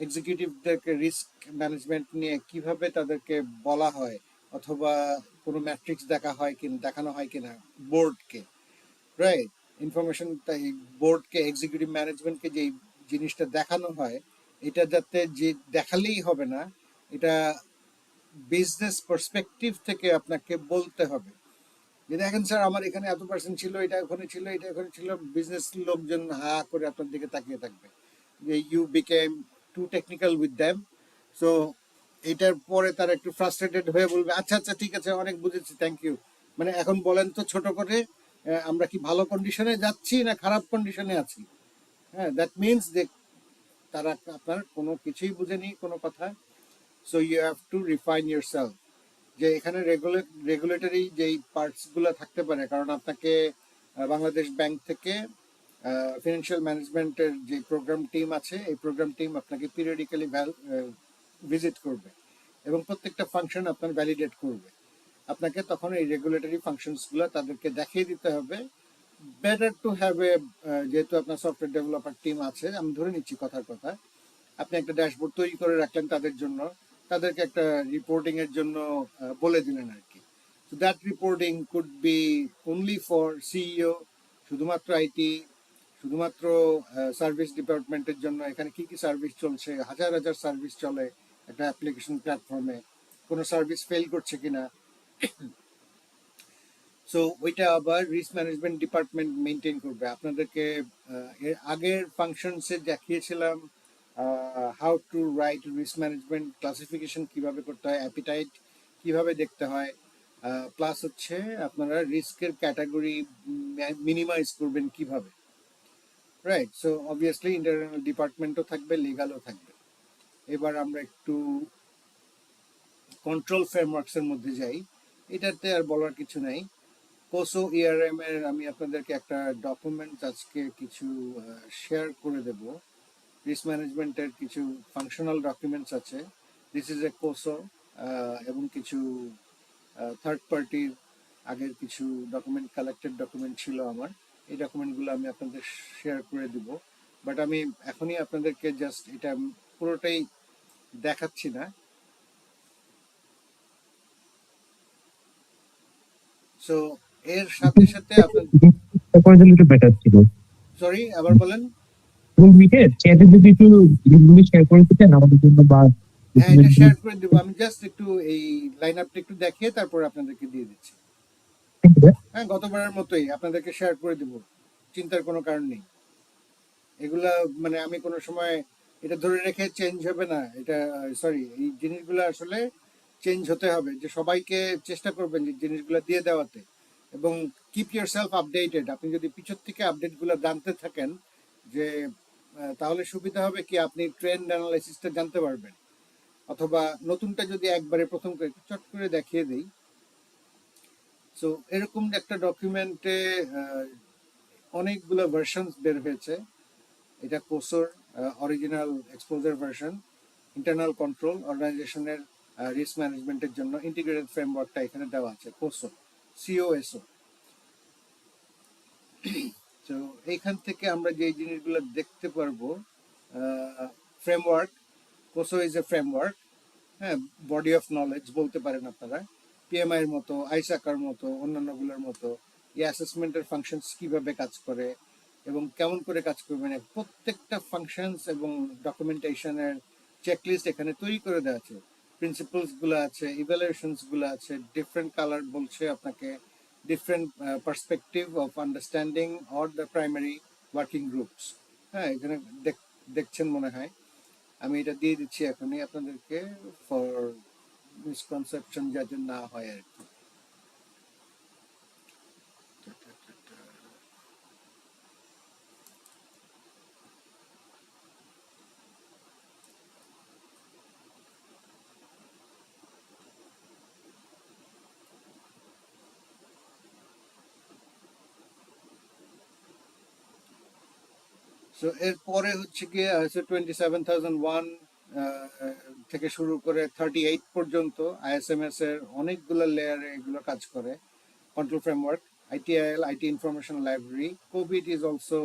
এক্সিকিউটিভদেরকে রিস্ক ম্যানেজমেন্ট নিয়ে কিভাবে তাদেরকে বলা হয়, অথবা কোনো ম্যাট্রিক্স দেখানো হয় কিনা বোর্ডকে, রাইট, ইনফরমেশন, তাই বোর্ডকে, এক্সিকিউটিভ ম্যানেজমেন্টকে যে জিনিসটা দেখানো হয়, এটা যাতে যে দেখালেই হবে না, এটা বিজনেস পার্সপেক্টিভ থেকে আপনাকে বলতে হবে যে দেখেন স্যার, আমার এখানে এত পার্সেন্ট ছিল, এটা ওখানে ছিল, এটা ওখানে ছিল, বিজনেস লোকজন হা করে আপনার দিকে তাকিয়ে থাকবে যে you became to technical with them. So এটার পরে তারা একটু ফ্রাস্ট্রেটেড হয়ে বলবে, আচ্ছা আচ্ছা ঠিক আছে, অনেক বুঝেছি, থ্যাংক ইউ, মানে এখন বলেন তো ছোট করে, আমরা কি ভালো কন্ডিশনে যাচ্ছি না খারাপ কন্ডিশনে আছি। হ্যাঁ, দ্যাট মিনস যে তারা আপনার কোনো কিছুই বুঝেনি কোনো কথা। So you have to refine yourself, যে এখানে রেগুলেটরি যেই পার্টসগুলো থাকতে পারে, কারণ আপনাকে বাংলাদেশ ব্যাংক থেকে ফিনান্সিয়াল ম্যানেজমেন্টের যে প্রোগ্রাম টিম আছে, এই প্রোগ্রাম টিম আপনাকে পিরিয়ডিক্যালি ভিজিট করবে এবং প্রত্যেকটা ফাংশন আপনার ভ্যালিডেট করবে। আপনাকে তখন এই রেগুলেটরি ফাংশনসগুলো তাদেরকে দেখিয়ে দিতে হবে। বেটার টু হ্যাভ এ, যেহেতু আপনার সফটওয়্যার ডেভেলপার টিম আছে, আমি ধরে নিচ্ছি কথার কথা, আপনি একটা ড্যাশবোর্ড তৈরি করে রাখলেন তাদের জন্য, তাদেরকে একটা রিপোর্টিং এর জন্য বলে দিলেন আর কি। তো that reporting could be only for CEO, শুধুমাত্র আইটি, শুধুমাত্র সার্ভিস ডিপার্টমেন্টের জন্য। এখানে কি কি সার্ভিস চলছে, হাজার হাজার সার্ভিস চলে একটা অ্যাপ্লিকেশন প্ল্যাটফর্মে, কোনো সার্ভিস ফেল করছে কিনা। সো ওইটা আবার রিস্ক ম্যানেজমেন্ট ডিপার্টমেন্ট মেনটেন করবে। আপনাদেরকে এর আগের ফাংশনসে দেখিয়েছিলাম how to right risk management classification কিভাবে করতে হয়, অ্যাপিটাইট কিভাবে দেখতে হয়, প্লাস হচ্ছে আপনারা রিস্কের ক্যাটাগরি মিনিমাইজ করবেন কিভাবে, রাইট। সো অবভিয়াসলি ইন্টারনাল ডিপার্টমেন্টও থাকবে, লিগালও থাকবে। এবার আমরা একটু কন্ট্রোল ফ্রেমওয়ার্কস এর মধ্যে যাই। এটাতে আর বলার কিছু নাই। কোসো ইআরএম এর আমি আপনাদেরকে একটা ডকুমেন্ট আজকে কিছু শেয়ার করে দেব। রিস্ক ম্যানেজমেন্টের কিছু ফাংশনাল ডকুমেন্টস আছে, দিস ইজ এ কোসো এবং কিছু থার্ড পার্টির আগের কিছু ডকুমেন্ট, কালেক্টেড ডকুমেন্ট ছিল আমার। এই ডকুমেন্টগুলো আমি আপনাদের শেয়ার করে দিব, বাট আমি এখনই আপনাদেরকে জাস্ট এটা পুরোটাই দেখাচ্ছি না। সো এর সাথে সাথে আপনার, করে দিলে একটু বেটার ছিল। সরি আবার বলেন। এবং মিটে চ্যাটে যদি একটু লিঙ্কগুলো শেয়ার করে দিতেন আমাদের জন্য, বা হ্যাঁ, এটা শেয়ার করে দিব। আমি জাস্ট একটু এই লাইন আপটা একটু দেখিয়ে তারপর আপনাদেরকে দিয়ে দিচ্ছি। হ্যাঁ, গতবারের মতোই আপনাদেরকে শেয়ার করে দিব, চিন্তার কোনো কারণ নেই। এগুলা মানে আমি কোনো সময় এটা ধরে রেখে চেঞ্জ হবে না, এটা সরি, এই জিনিসগুলো আসলে চেঞ্জ হতে হবে, যে সবাইকে চেষ্টা করবেন যে জিনিসগুলো দিয়ে দেওয়াতে, এবং কিপ ইউর সেলফ আপডেটেড। আপনি যদি পিছর থেকে আপডেটগুলো জানতে থাকেন, যে তাহলে সুবিধা হবে কি, আপনি ট্রেন্ড অ্যানালাইসিসটা জানতে পারবেন। অথবা নতুনটা যদি একবারে প্রথম করে চট করে দেখিয়ে দেই। সো এরকম একটা ডকুমেন্টে অনেকগুলো ভার্সনস বের হয়েছে। এটা কোসোর original exposure version. Internal control অর্গানাইজেশনের রিস্ক ম্যানেজমেন্টের জন্য ইন্টিগ্রেটেড ফ্রেমওয়ার্কটা এখানে দেওয়া আছে, কোসো, সিওএসও। তো এইখান থেকে আমরা যে জিনিসগুলো দেখতে পারবো, ফ্রেমওয়ার্ক, কোসো ইজ এ ফ্রেমওয়ার্ক, হ্যাঁ, বডি অফ নলেজ বলতে পারেন আপনারা। পিএমআই এর মতো, আইসাকার মতো, অন্যান্যগুলোর মতো এই অ্যাসেসমেন্টের ফাংশনস কিভাবে কাজ করে এবং কেমন করে কাজ করবে, মানে প্রত্যেকটা ফাংশনস এবং ডকুমেন্টেশনের চেকলিস্ট এখানে তৈরি করে দেওয়া আছে। প্রিন্সিপালস গুলো আছে, ইভ্যালুয়েশনস গুলো আছে, ডিফারেন্ট কালার বলছে আপনাকে different perspective of understanding or the primary working groups. হ্যাঁ, এখানে দেখছেন মনে হয়। আমি এটা দিয়ে দিচ্ছি এখনই আপনাদেরকে, ফর মিসকনসেপশন যাতে না হয় আর কি। সো এরপরে হচ্ছে গিয়ে 27,001 থেকে শুরু করে 38 পর্যন্ত আইএসএমএস এর অনেকগুলো লেয়ারে এগুলো কাজ করে। Control framework, ITIL, IT information library. কোভিড ইজ অলসো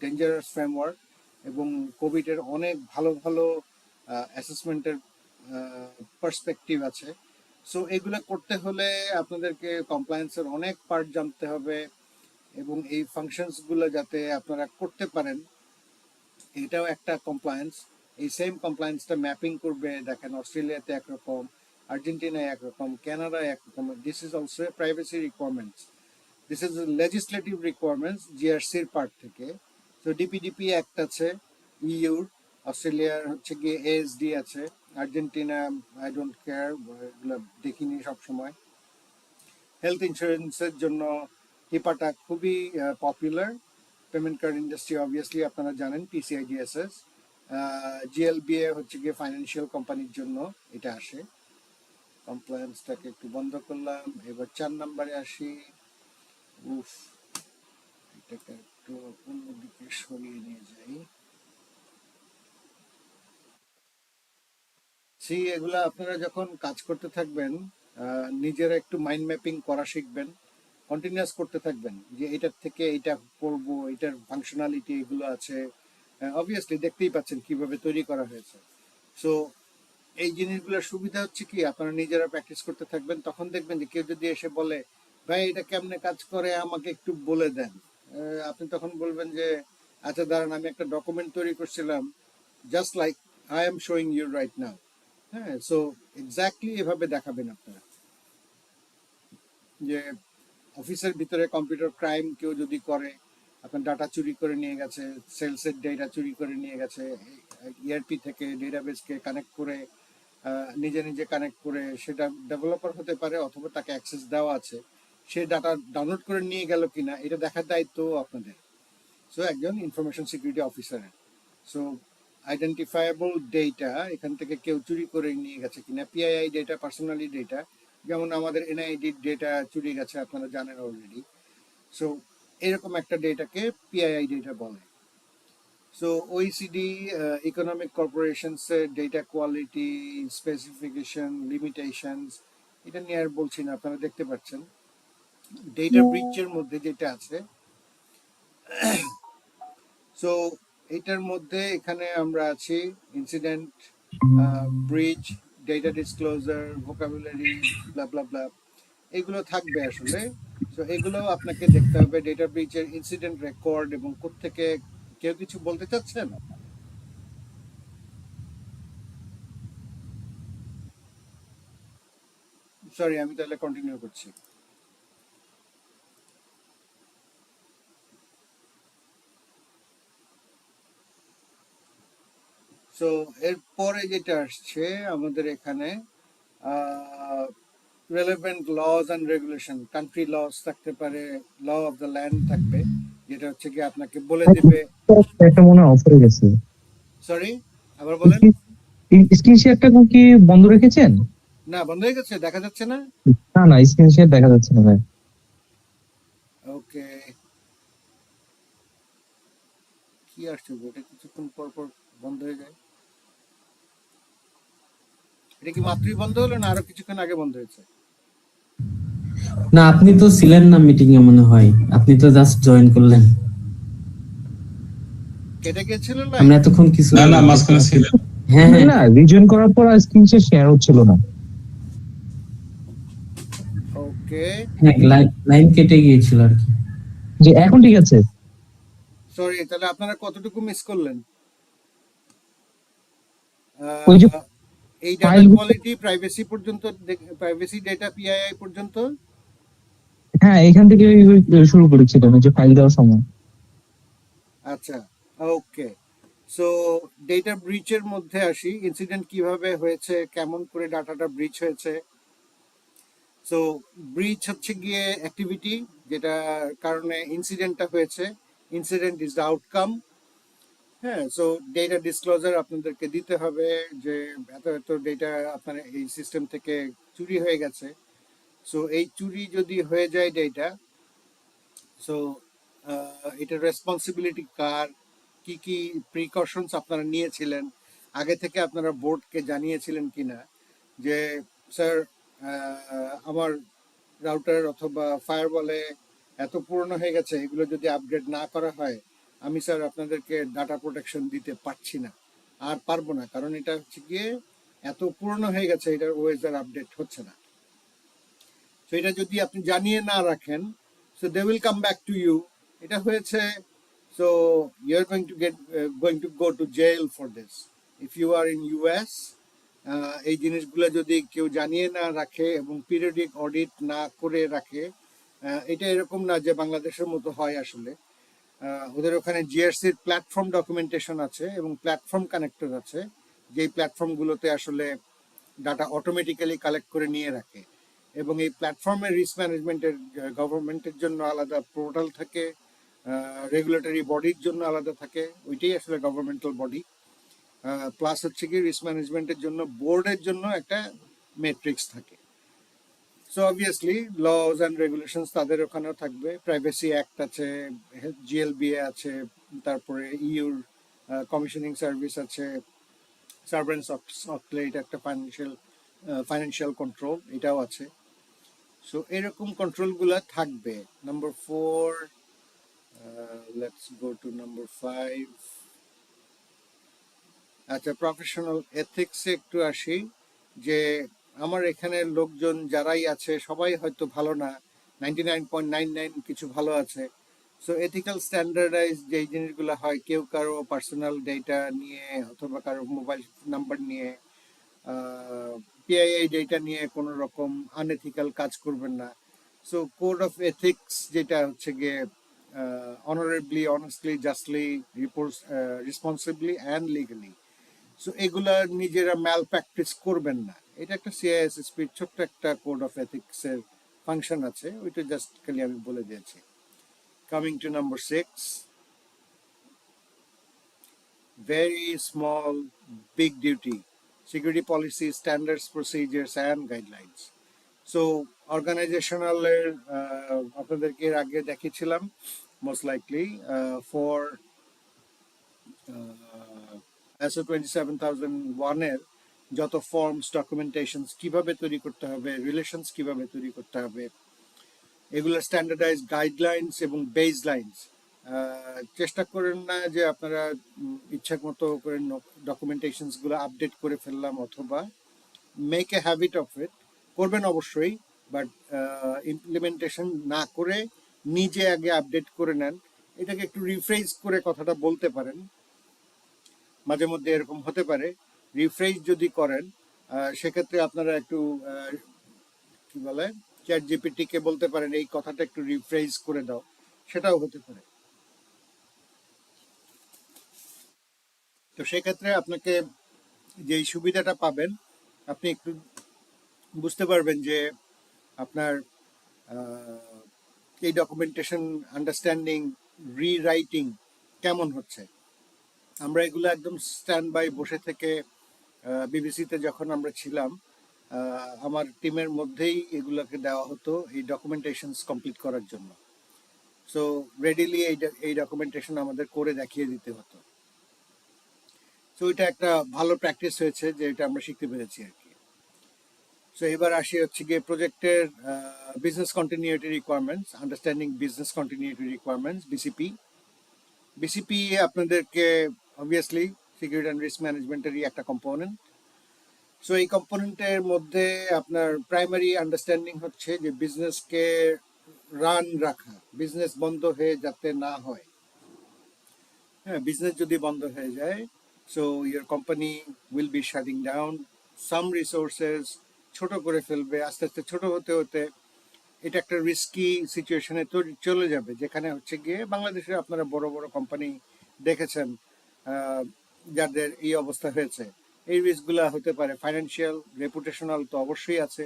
ডেঞ্জারাস ফ্রেমওয়ার্ক, এবং কোভিড এর অনেক ভালো ভালো অ্যাসেসমেন্টের পার্সপেক্টিভ আছে। সো এগুলো করতে হলে আপনাদেরকে কমপ্লায়েন্সের অনেক পার্ট জানতে হবে, এবং এই ফাংশনস গুলো যাতে আপনারা করতে পারেন, এটাও একটা কমপ্লায়েন্স। এই সেম কমপ্লায়েন্সটা ম্যাপিং করবে, দেখেন অস্ট্রেলিয়াতে একরকম, আর্জেন্টিনায় একরকম, কানাডায় একরকম। This is also privacy requirements, this is legislative requirements জিআরসির পার্ট থেকে। তো ডিপিডিপি অ্যাক্ট আছে ইউর, অস্ট্রেলিয়ার হচ্ছে গিয়ে এএসডি আছে, আর্জেন্টিনা আই ডোন্ট কেয়ার, এগুলো দেখিনি সবসময়। হেলথ ইন্স্যুরেন্সের জন্য হিপাটা খুবই popular. Payment card industry obviously আপনারা জানেন, পিসিআইডিএসএস। জিএলবিএ হচ্ছে গিয়ে ফাইন্যান্সিয়াল কোম্পানির জন্য এটা আসে। কমপ্লায়েন্সটাকে একটু বন্ধ করলাম, এবার 4 নম্বরে আসি। উফ, এটাকে একটু অন্যদিকে সরিয়ে নিয়ে যাই। এগুলা আপনারা যখন কাজ করতে থাকবেন, নিজেরা একটু মাইন্ড ম্যাপিং করা শিখবেন, কন্টিনিউয়াস করতে থাকবেন, যে এটার থেকে এটা করব, এটার ফাংশনালিটি এগুলো আছে। অবভিয়াসলি দেখতেই পাচ্ছেন কিভাবে তৈরি করা হয়েছে। সো এই জিনিসগুলোর সুবিধা হচ্ছে কি, আপনারা নিজেরা প্র্যাকটিস করতে থাকবেন, তখন দেখবেন যে কেউ যদি এসে বলে, ভাই এটা কেমনে কাজ করে আমাকে একটু বলে দেন, আপনি তখন বলবেন যে আচ্ছা দাঁড়ান, আমি একটা ডকুমেন্ট তৈরি করছিলাম, just like I am showing you right now. হ্যাঁ, সো এক্স্যাক্টলি এভাবে দেখাবেন আপনারা, যে অফিসের ভিতরে কম্পিউটার ক্রাইম কেউ যদি করে, আপনার ডাটা চুরি করে নিয়ে গেছে, সেলসের ডেটা চুরি করে নিয়ে গেছে, ইআরপি থেকে ডেটাবেসকে কানেক্ট করে, নিজে নিজে কানেক্ট করে, সেটা ডেভেলপার হতে পারে অথবা তাকে অ্যাক্সেস দেওয়া আছে, সে ডাটা ডাউনলোড করে নিয়ে গেল কিনা এটা দেখার দায়িত্ব আপনাদের। সো একজন ইনফরমেশন সিকিউরিটি অফিসারের। সো আইডেন্টিফায়াবল ডেটা, এখান থেকে কেউ চুরি করে নিয়ে গেছে কিনা, পিআইআই ডেটা, পার্সোনালি ডেটা, যেমন আমাদের এনআইডি ডেটা চুরি গেছে আপনারা জানেন অলরেডি। সো এরকম একটা ডেটাকে পিআইআই ডেটা বলে। সো ওইসিডি ইকোনমিক কর্পোরেশনস এর ডেটা কোয়ালিটি স্পেসিফিকেশন লিমিটেশনস এটা নিয়ে আর বলছি না, আপনারা দেখতে পাচ্ছেন। ডেটা ব্রিচের মধ্যে যেটা আছে, সো এটার মধ্যে এখানে আমরা আছি ইনসিডেন্ট, ব্রিচ, ডেটা ডিসক্লোজার, ভোকাবুলারি, ব্লা ব্লা ব্লা, এগুলো থাকবে আসলে। তো এগুলো আপনাকে দেখতে হবে, ডেটা ব্রিচের ইনসিডেন্ট রেকর্ড এবং কোত্থেকে। কেউ কিছু বলতে চাচ্ছেন? সরি, আমি তাহলে কন্টিনিউ করছি। সো এরপরে যেটা আসছে আমাদের এখানে relevant laws and regulation, country laws থাকতে পারে, ল অফ দ্য ল্যান্ড থাকবে, যেটা হচ্ছে কি আপনাকে বলে দিবে। একটা মনে অফ হয়ে গেছে। সরি, আবার বলেন। স্ক্রিন শেয়ারটা কি বন্ধ রেখেছেন? না, বন্ধ হয়ে গেছে, দেখা যাচ্ছে না। না না, স্ক্রিন শেয়ার দেখা যাচ্ছে না ভাই। ওকে, কি আসছে এটা কিছুক্ষণ পর পর বন্ধ হয়ে যায়। এটা কি মাত্রই বন্ধ হলো না আরো কিছুক্ষণ আগে বন্ধ হয়েছে? না, আপনি তো ছিলেন না মিটিং এ মনে হয়, আপনি তো জাস্ট জয়েন করলেন। কেটে গেছিল আমরা লাইন? এতক্ষণ কিছু না না, মাঝখানে ছিলেন। হ্যাঁ হ্যাঁ না, রিজয়েন করার পর আর স্ক্রিন শেয়ার হচ্ছিল না। ওকে, হ্যাঁ, লাইন কেটে গিয়েছিল আর কি। যে এখন ঠিক আছে। সরি, তাহলে আপনারা কতটুকু মিস করলেন? ওই যে এই ডাটা ফাইল, কোয়ালিটি প্রাইভেসি পর্যন্ত, প্রাইভেসি ডেটা পিআইআই পর্যন্ত। হ্যাঁ এখান থেকে শুরু করেছিলাম যে ফাইল দেওয়ার সময়। আচ্ছা, ওকে। সো ডেটা ব্রিচের মধ্যে আসি, ইনসিডেন্ট কিভাবে হয়েছে, কেমন করে ডাটাটা ব্রিচ হয়েছে। সো ব্রিচ হচ্ছে গিয়ে অ্যাক্টিভিটি যেটা কারণে ইনসিডেন্টটা হয়েছে। Incident is the outcome. হ্যাঁ, সো ডেটা ডিসক্লোজার আপনাদেরকে দিতে হবে যে এত এত ডেটা আপনার এই সিস্টেম থেকে চুরি হয়ে গেছে। সো এই চুরি যদি হয়ে যায় ডেটা, সো এটার রেসপন্সিবিলিটি কার, কি কি প্রিকশনস আপনারা নিয়েছিলেন, আগে থেকে আপনারা বোর্ডকে জানিয়েছিলেন কিনা যে স্যার আমার রাউটার অথবা ফায়ারওয়ালে এত পুরনো হয়ে গেছে, এগুলো যদি আপগ্রেড না করা হয় আমি স্যার আপনাদেরকে ডাটা প্রোটেকশন দিতে পারছি না, আর পারবো না, কারণ এটা হচ্ছে গিয়ে এত পুরনো হয়ে গেছে, এটার ওএস আর আপডেট হচ্ছে না। তো এটা যদি আপনি জানিয়ে না রাখেন, so they will come back to you. এটা হয়েছে, so you are going to go to jail for this if you are in US. এই জিনিসগুলো যদি কেউ জানিয়ে না রাখে এবং পিরিয়ডিক অডিট না করে রাখে, এটা এরকম না যে বাংলাদেশের মতো হয় আসলে। ওদের ওখানে জিআরসির প্ল্যাটফর্ম ডকুমেন্টেশন আছে এবং প্ল্যাটফর্ম কানেক্টর আছে, যেই প্ল্যাটফর্মগুলোতে আসলে ডাটা অটোমেটিক্যালি কালেক্ট করে নিয়ে রাখে। এবং এই প্ল্যাটফর্মের রিস্ক ম্যানেজমেন্টের গভর্নমেন্টের জন্য আলাদা পোর্টাল থাকে, রেগুলেটরি বডির জন্য আলাদা থাকে, ওইটাই আসলে গভর্নমেন্টাল বডি। প্লাস হচ্ছে কি রিস্ক ম্যানেজমেন্টের জন্য বোর্ডের জন্য একটা মেট্রিক্স থাকে। So obviously laws and regulations তাদের ওখানেও থাকবে, প্রাইভেসি অ্যাক্ট আছে, জিএলবিএ আছে, তারপরে ইউর কমিশনিং সার্ভিস আছে, সার্ভেন্টস অফ এটা একটা ফাইন্যান্সিয়াল কন্ট্রোল, এটাও আছে। সো এরকম কন্ট্রোলগুলো থাকবে। Number 4, let's go to number 5। আচ্ছা, প্রফেশনাল এথিক্সে একটু আসি, যে আমার এখানে লোকজন যারাই আছে সবাই হয়তো ভালো না, 99.99 কিছু ভালো আছে। সো এথিক্যাল স্ট্যান্ডার্ডাইজ যেই জিনিসগুলো হয়, কেউ কারো পার্সোনাল ডেটা নিয়ে অথবা কারো মোবাইল নাম্বার নিয়ে, পিআইআই ডেটা নিয়ে কোনো রকম আনএথিক্যাল কাজ করবেন না। সো কোড অফ এথিক্স যেটা হচ্ছে গিয়ে অনারেবলি, honestly, justly, responsibly and legally. So এগুলা নিজেরা ম্যাল প্র্যাকটিস করবেন না, এটা একটা সিআইএসএসপির ছোট্ট একটা কোড অফ এথিক্স এর ফাংশন আছে, ওইটা জাস্ট খালি আমি বলে দিয়েছি। Coming to number 6, very small big duty, security policy, standards, procedures and guidelines. So organizational এর আপনাদেরকে এর আগে দেখিয়েছিলাম, মোস্ট লাইকলি ফর ISO 27001 এর যত ফর্মস ডকুমেন্টেশনস কিভাবে তৈরি করতে হবে, রিলেশনস কিভাবে তৈরি করতে হবে, এগুলো স্ট্যান্ডার্ডাইজ গাইডলাইন্স এবং বেস লাইন্স। চেষ্টা করেন না যে আপনারা ইচ্ছা মতো করে ডকুমেন্টেশনস গুলো আপডেট করে ফেললাম, অথবা make a habit of it, করবেন অবশ্যই, বাট ইমপ্লিমেন্টেশন না করে নিজে আগে আপডেট করে নেন। এটাকে একটু রিফ্রেশ করে কথাটা বলতে পারেন, মাঝে মধ্যে এরকম হতে পারে। রিফ্রেশ যদি করেন সেক্ষেত্রে আপনারা একটু কি বলে চ্যাট জিপিটি কে বলতে পারেন এই কথাটা একটু রিফ্রেশ করে দাও, সেটাও হতে পারে। তো সেক্ষেত্রে আপনাকে যে সুবিধাটা পাবেন, আপনি একটু বুঝতে পারবেন যে আপনার এই ডকুমেন্টেশন আন্ডারস্ট্যান্ডিং, রিরাইটিং কেমন হচ্ছে। আমরা এগুলো একদম স্ট্যান্ড বাই বসে থেকে বিবিসিতে যখন আমরা ছিলাম, আমার টিমের মধ্যেই এগুলোকে দেওয়া হতো এই ডকুমেন্টেশনস কমপ্লিট করার জন্য। সো রেডিলি এই ডকুমেন্টেশন আমাদের করে দেখিয়ে দিতে হতো। সো এটা একটা ভালো প্র্যাকটিস হয়েছে, যে এটা আমরা শিখতে পেরেছি আর কি। সো এবার আসি হচ্ছে গিয়ে প্রজেক্টের business continuity requirements, understanding business continuity requirements, BCP. BCP আপনাদেরকে অবভিয়াসলি সিকিউরিটি অ্যান্ড রিস্ক ম্যানেজমেন্টেরই একটা কম্পোনেন্ট। সো এই কম্পোনেন্টের মধ্যে আপনার প্রাইমারি আন্ডারস্ট্যান্ডিং হচ্ছে যে বিজনেসকে রান রাখা, বিজনেস বন্ধ হয়ে যাতে না হয়। হ্যাঁ, বিজনেস যদি বন্ধ হয়ে যায়, so your company will be shirting down, some resources ছোট করে ফেলবে, আস্তে আস্তে ছোট হতে হতে এটা একটা রিস্কি সিচুয়েশনে চলে যাবে, যেখানে হচ্ছে গিয়ে বাংলাদেশে আপনারা বড় বড় কোম্পানি দেখেছেন যাদের এই অবস্থা হয়েছে। এই রিস্কগুলো হতে পারে ফাইন্যান্সিয়াল, রেপুটেশনাল তো অবশ্যই আছে,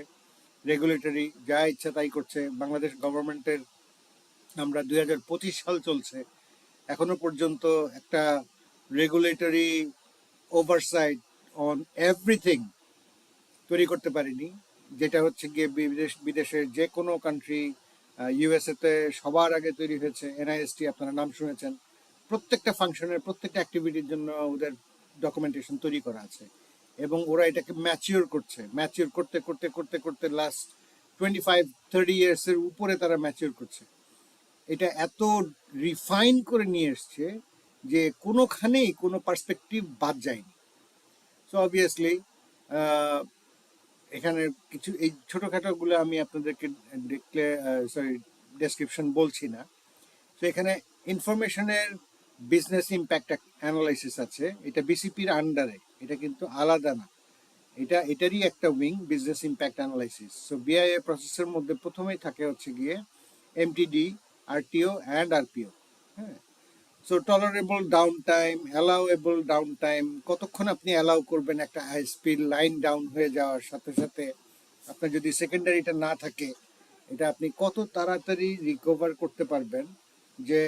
রেগুলেটরি যা ইচ্ছা তাই করছে। বাংলাদেশ গভর্নমেন্টের আমরা 2025 সাল চলছে, এখনো পর্যন্ত একটা রেগুলেটরি ওভারসাইট অন এভরিথিং তৈরি করতে পারিনি, যেটা হচ্ছে গিয়ে বিদেশের যে কোনো কান্ট্রি, ইউএসএ তে সবার আগে তৈরি হয়েছে এনআইএসটি, আপনারা নাম শুনেছেন। প্রত্যেকটা ফাংশনের, প্রত্যেকটা অ্যাক্টিভিটির জন্য ওদের ডকুমেন্টেশন তৈরি করা আছে, এবং ওরা এটাকে ম্যাচিওর করছে। ম্যাচিওর করতে করতে করতে করতে লাস্ট 25-30 ইয়ার্স এর উপরে তারা ম্যাচিওর করছে। এটা এত রিফাইন করে নিয়ে এসছে যে কোনোখানেই কোনো পার্সপেক্টিভ বাদ যায়নি। সো অবভিয়াসলি এখানে কিছু এই ছোটখাটোগুলো আমি আপনাদেরকে দেখলে ডেসক্রিপশন বলছি না। তো এখানে ইনফরমেশনের বিজনেস ইম্প্যাক্ট অ্যানালাইসিস আছে, এটা বিসিপির আন্ডারে, এটা কিন্তু আলাদা না, এটারই একটা wing, business impact analysis. So BIA প্রসেসের মধ্যে প্রথমেই থাকে হচ্ছে গিয়ে এমটিডি, আরটিও অ্যান্ড আরপিও। হ্যাঁ, so tolerable down time, allowable down time, কতক্ষণ আপনি অ্যালাউ করবেন একটা হাই স্পিড লাইন ডাউন হয়ে যাওয়ার সাথে সাথে, আপনার যদি সেকেন্ডারিটা না থাকে, এটা আপনি কত তাড়াতাড়ি রিকভার করতে পারবেন, যে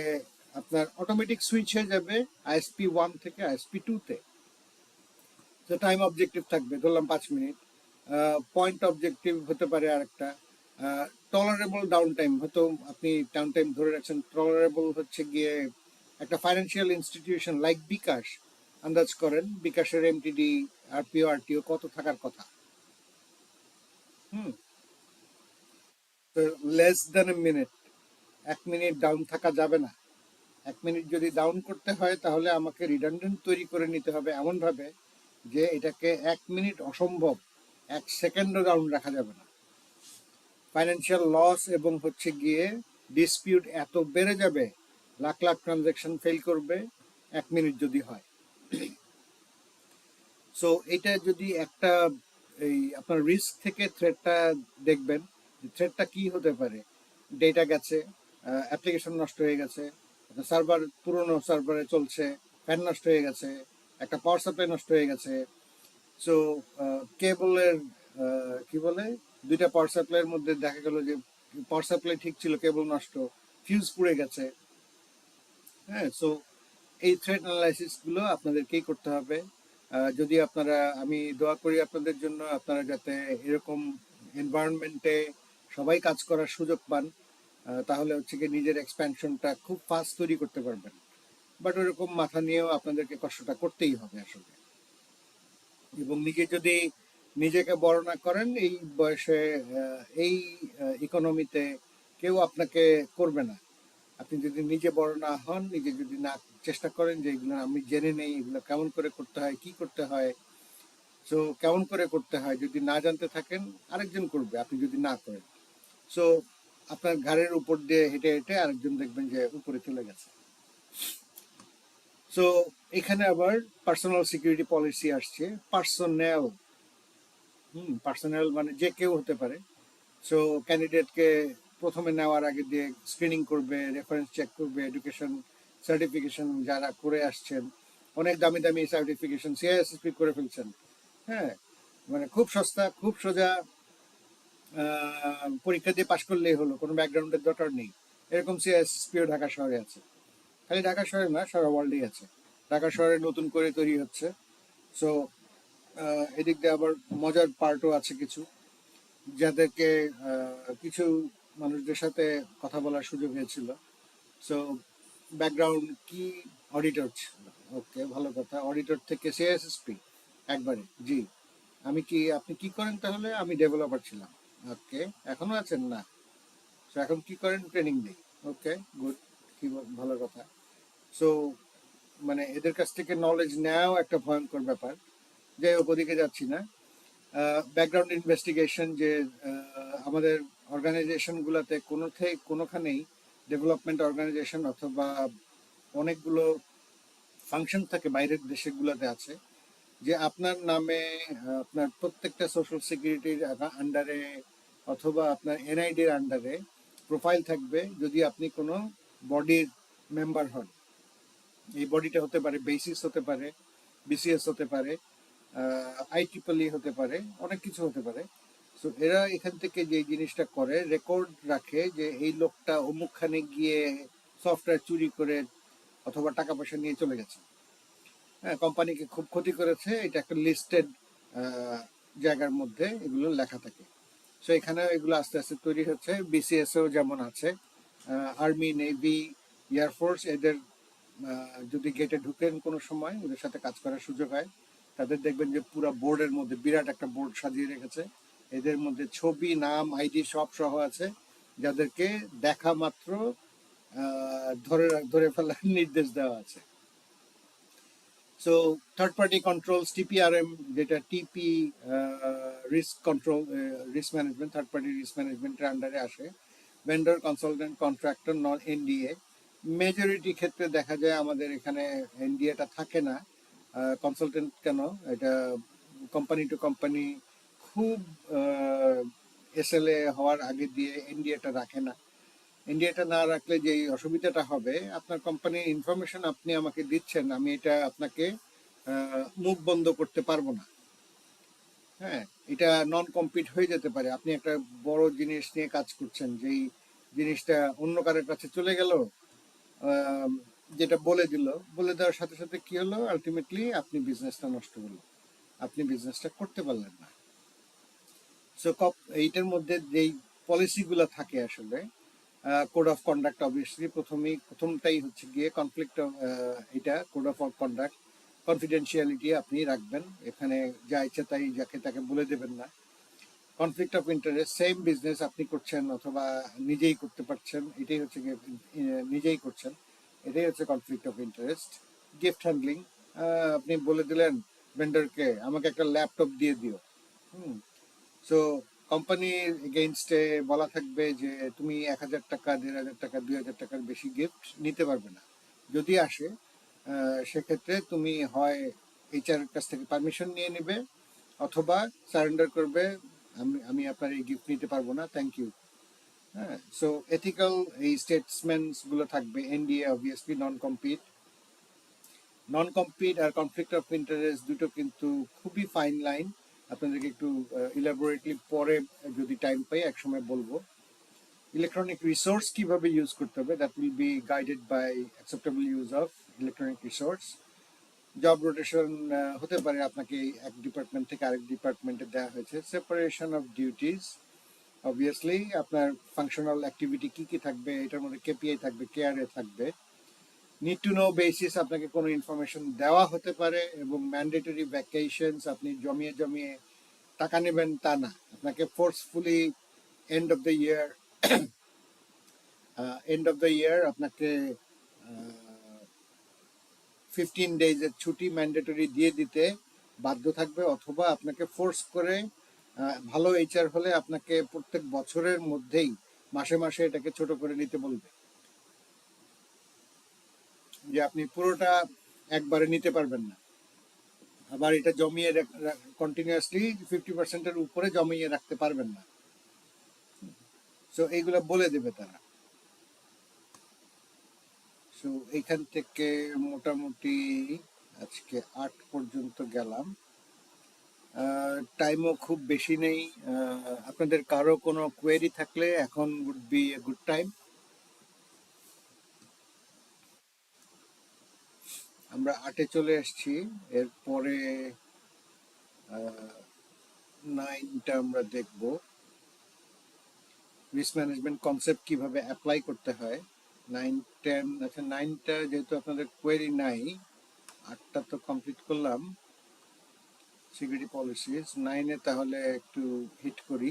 আপনার অটোমেটিক সুইচ হয়ে যাবে আইএসপি 1 থেকে আইএসপি 2 তে। তো টাইম অবজেক্টিভ থাকবে, ধরলাম 5 মিনিট। পয়েন্ট অবজেক্টিভ হতে পারে আরেকটা। টলারেবল ডাউন টাইম, হয়তো আপনি ডাউন টাইম ধরে রাখছেন। টলারেবল হচ্ছে গিয়ে একটা ফাইন্যান্সিয়াল ইনস্টিটিউশন লাইক বিকাশ, আন্দাজ করেন বিকাশের এমটিডি, আরপিও, আরটিও কত থাকার কথা। হুম, তো less than a minute, 1 minute down থাকা যাবে না। 1 মিনিট যদি ডাউন করতে হয়, তাহলে আমাকে রিডান্ডেন্ট তৈরি করে নিতে হবে এমন ভাবে যে এটাকে 1 মিনিট অসম্ভব, 1 সেকেন্ডও ডাউন রাখা যাবে না। ফাইন্যান্সিয়াল লস এবং হচ্ছে গিয়ে ডিসপিউট এত বেড়ে যাবে, লাখ লাখ ট্রানজাকশন ফেল করবে 1 মিনিট যদি হয়। সো এটা যদি একটা এই আপনার রিস্ক থেকে থ্রেটটা দেখবেন, থ্রেটটা কি হতে পারে। ডেটা গেছে, অ্যাপ্লিকেশন নষ্ট হয়ে গেছে, সার্ভার পুরনো সার্ভারে চলছে, ফ্যান নষ্ট হয়ে গেছে, একটা পাওয়ার সাপ্লাই নষ্ট হয়ে গেছে। সো কেবলের কি বলে, 2টা পাওয়ার সাপ্লাইয়ের মধ্যে দেখা গেল যে পাওয়ার সাপ্লাই ঠিক ছিল, কেবল নষ্ট, ফিউজ পুড়ে গেছে। হ্যাঁ, সো এই থ্রেট অ্যানালাইসিস গুলো আপনাদেরকেই করতে হবে। যদি আপনারা, আমি দোয়া করি আপনাদের জন্য, আপনারা যাতে এরকম এনভায়রনমেন্টে সবাই কাজ করার সুযোগ পান, তাহলে হচ্ছে কি নিজের এক্সপ্যানশনটা খুব ফাস্ট তৈরি করতে পারবেন। বাট ওরকম মাথা নিয়েও আপনাদেরকে কষ্টটা করতেই হবে আসলে। এবং নিজে যদি নিজেকে বড় না করেন এই বয়সে, এই ইকোনমিতে কেউ আপনাকে করবে না। আপনি যদি নিজে বড় না হন, নিজে যদি না চেষ্টা করেন যে এগুলো আমি জেনে নেই, এগুলো কেমন করে করতে হয়, কি করতে হয়, সো কেমন করে করতে হয়, যদি না জানতে থাকেন আরেকজন করবে, আপনি যদি না করেন। সো আপনার ঘাড়ের উপর দিয়ে হেঁটে হেঁটে আরেকজন দেখবেন যে উপরে চলে গেছে। সো এখানে আবার পার্সোনাল সিকিউরিটি পলিসি আসছে। পার্সোনেল পার্সোনাল মানে যে কেউ হতে পারে। সো ক্যান্ডিডেটকে প্রথমে নেওয়ার আগে দিয়ে স্ক্রিনিং করবে, রেফারেন্স চেক করবে, এডুকেশন সার্টিফিকেশন যারা করে আসছেন, অনেক দামি দামি সার্টিফিকেশন সিআইএসএসপি করে ফেলছেন। হ্যাঁ, মানে খুব সস্তা, খুব সোজা, পরীক্ষা দিয়ে পাশ করলেই হলো, কোনো ব্যাকগ্রাউন্ডের দরকার নেই, এরকম সিআইএসএসপিও ঢাকা শহরে আছে। খালি ঢাকা শহরে না, সারা ওয়ার্ল্ডেই আছে। ঢাকা শহরে নতুন করে তৈরি হচ্ছে। সো এদিক দিয়ে আবার মজার পার্টও আছে কিছু, যাদেরকে কিছু মানুষদের সাথে কথা বলার সুযোগ হয়েছিল। সো ব্যাকগ্রাউন্ড কি, অডিটর ছিল। ওকে, ভালো কথা। অডিটর থেকে সিএসএসপি একবারে, জি। আপনি কি করেন তাহলে? আমি ডেভেলপার ছিলাম। ওকে, এখনো আছেন না? তো এখন কি করেন? ট্রেনিং দিই। ওকে, গুড, কি ভালো কথা। সো মানে এদের কাছ থেকে নলেজ নেওয়াও একটা ভয়ঙ্কর ব্যাপার। যাই হোক, ওদিকে যাচ্ছি না। ব্যাকগ্রাউন্ড ইনভেস্টিগেশন, যে আমাদের অর্গানাইজেশনগুলোতে কোনোখানেই ডেভেলপমেন্ট অর্গানাইজেশন অথবা অনেকগুলো ফাংশন থাকে বাইরের দেশগুলোতে আছে, যে আপনার নামে আপনার প্রত্যেকটা সোশ্যাল সিকিউরিটির আন্ডারে অথবা আপনার এনআইডির আন্ডারে প্রোফাইল থাকবে যদি আপনি কোনো বডির মেম্বার হন। এই বডিটা হতে পারে বেসিস, হতে পারে বিসিএস, হতে পারে আইট্রিপলই, হতে পারে অনেক কিছু হতে পারে। সো এরা এখান থেকে যে জিনিসটা করে, রেকর্ড রাখে যে এই লোকটা অমুকখানে গিয়ে সফটওয়্যার চুরি করে অথবা টাকা পয়সা নিয়ে চলে গেছে, হ্যাঁ, কোম্পানিকে খুব ক্ষতি করেছে, এটা একটা লিস্টেড জায়গার মধ্যে এগুলো লেখা থাকে। সো এখানে এগুলো আস্তে আস্তে তৈরি হচ্ছে। বিসিএসও যেমন আছে, আর্মি, নেভি, এয়ারফোর্স, এদের যদি গেটে ঢুকেন কোনো সময়, ওদের সাথে কাজ করার সুযোগ হয়, তাদের দেখবেন যে পুরো বোর্ডের মধ্যে বিরাট একটা বোর্ড সাজিয়ে রেখেছে। এদের মধ্যে ছবি, নাম, আইডি সব সহ আছে, যাদেরকে দেখা মাত্র ধরে ফেলার নির্দেশ দেওয়া আছে। সো থার্ড পার্টি কন্ট্রোলস, টিপিআরএম, যেটা টিপি, risk control, risk management, third party risk ম্যানেজমেন্টের আন্ডারে আসে। ভেন্ডর, কনসালটেন্ট, কন্ট্রাক্টর, নন এনডিএ। মেজরিটি ক্ষেত্রে দেখা যায় আমাদের এখানে এনডিএটা থাকে না। কনসালটেন্ট কেন, এটা কোম্পানি টু কোম্পানি খুব এসএলএ হওয়ার আগে দিয়ে এনডিএটা রাখে না। এনডিএটা না রাখলে যে অসুবিধাটা হবে, আপনার কোম্পানির ইনফরমেশন আপনি আমাকে দিচ্ছেন, আমি এটা আপনাকে মুখ বন্ধ করতে পারবো না। হ্যাঁ, এটা নন কম্পিট হয়ে যেতে পারে। আপনি একটা বড় জিনিস নিয়ে কাজ করছেন, যেই জিনিসটা অন্য কারোর কাছে চলে গেল, যেটা বলে দেওয়ার সাথে সাথে কি হলো, আলটিমেটলি আপনি বিজনেসটা নষ্ট হলো, আপনি বিজনেসটা করতে পারলেন না। সো এইটার মধ্যে যেই পলিসিগুলো থাকে আসলে, কোড অফ কন্ডাক্ট, অবভিয়াসলি প্রথমটাই হচ্ছে গিয়ে কনফ্লিক্ট অফ, এটা কোড অফ কন্ডাক্ট, কনফিডেন্সিয়ালিটি আপনি রাখবেন, এখানে যা ইচ্ছে তাই যাকে তাকে বলে দেবেন না। Conflict of interest, same business আপনি করছেন অথবা নিজেই করতে পারছেন, এটাই হচ্ছে নিজেই করছেন, এটাই হচ্ছে conflict of interest. Gift handling, আপনি বলে দিলেন ভেন্ডরকে আমাকে একটা ল্যাপটপ দিয়ে দিও। সো কোম্পানির এগেইনস্টে বলা থাকবে যে তুমি 1,000 টাকা, 1,500 টাকা, 2,000 টাকার বেশি গিফট নিতে পারবে না। যদি আসে সেক্ষেত্রে তুমি হয় এইচআর কাছ থেকে পারমিশন নিয়ে নেবে অথবা সারেন্ডার করবে, আমি আপনার এই গিফট নিতে পারবো না, থ্যাংক ইউ। হ্যাঁ, সো এথিক্যাল এই স্টেটসমেন্টস গুলো থাকবে। এনডিএ অবভিয়াসলি নন কম্পিট আর কনফ্লিক্ট অফ ইন্টারেস্ট দুটো কিন্তু খুবই ফাইন লাইন। আপনাদেরকে একটু ইলাবোরেটলি পরে যদি টাইম পাই একসময় বলবো। ইলেকট্রনিক রিসোর্স কিভাবে ইউজ করতে হবে, that will be guided by acceptable use of electronic resource. Job rotation হতে পারে, আপনাকে এক ডিপার্টমেন্ট থেকে আরেক ডিপার্টমেন্টে দেওয়া হয়েছে। সেপারেশন অফ ডিউটিস, অবভিয়াসলি আপনার ফাংশনাল অ্যাক্টিভিটি কি কি থাকবে, এটার মধ্যে কেপিআই থাকবে, কেআরএ থাকবে। নিড টু নো বেসিস আপনাকে কোনো ইনফরমেশন দেওয়া হতে পারে, এবং ম্যান্ডেটরি ভ্যাকেশনস আপনি জমিয়ে জমিয়ে টাকা নেবেন তা না। আপনাকে forcefully end of the year আপনাকে 15 ডেজের ছুটি ম্যান্ডেটরি দিয়ে দিতে বাধ্য থাকবে, অথবা আপনাকে ফোর্স করে ভালো এইচআর হলে আপনাকে প্রত্যেক বছরের মধ্যেই মাসে মাসে এটাকে ছোট করে নিতে বলবে, যে আপনি পুরোটা একবারে নিতে পারবেন না। আবার এটা জমিয়ে কন্টিনিউয়াসলি 50%-এর উপরে জমিয়ে রাখতে পারবেন না। সো এইগুলো বলে দেবে তারা। সো এইখান থেকে মোটামুটি আজকে 8 পর্যন্ত গেলাম। টাইমও খুব বেশি নেই। আপনাদের কারো কোনো কোয়েরি থাকলে এখন would be a good time. আমরা 8-এ চলে এসেছি, এরপরে 9টা আমরা দেখব, রিস্ক ম্যানেজমেন্ট কনসেপ্ট কিভাবে অ্যাপ্লাই করতে হয়। 9, 10, আচ্ছা 9টা যেহেতু আপনাদের কোয়েরি নাই, 8টা তো কমপ্লিট করলাম সিকিউরিটি পলিসিস। 9-এ তাহলে একটু হিট করি।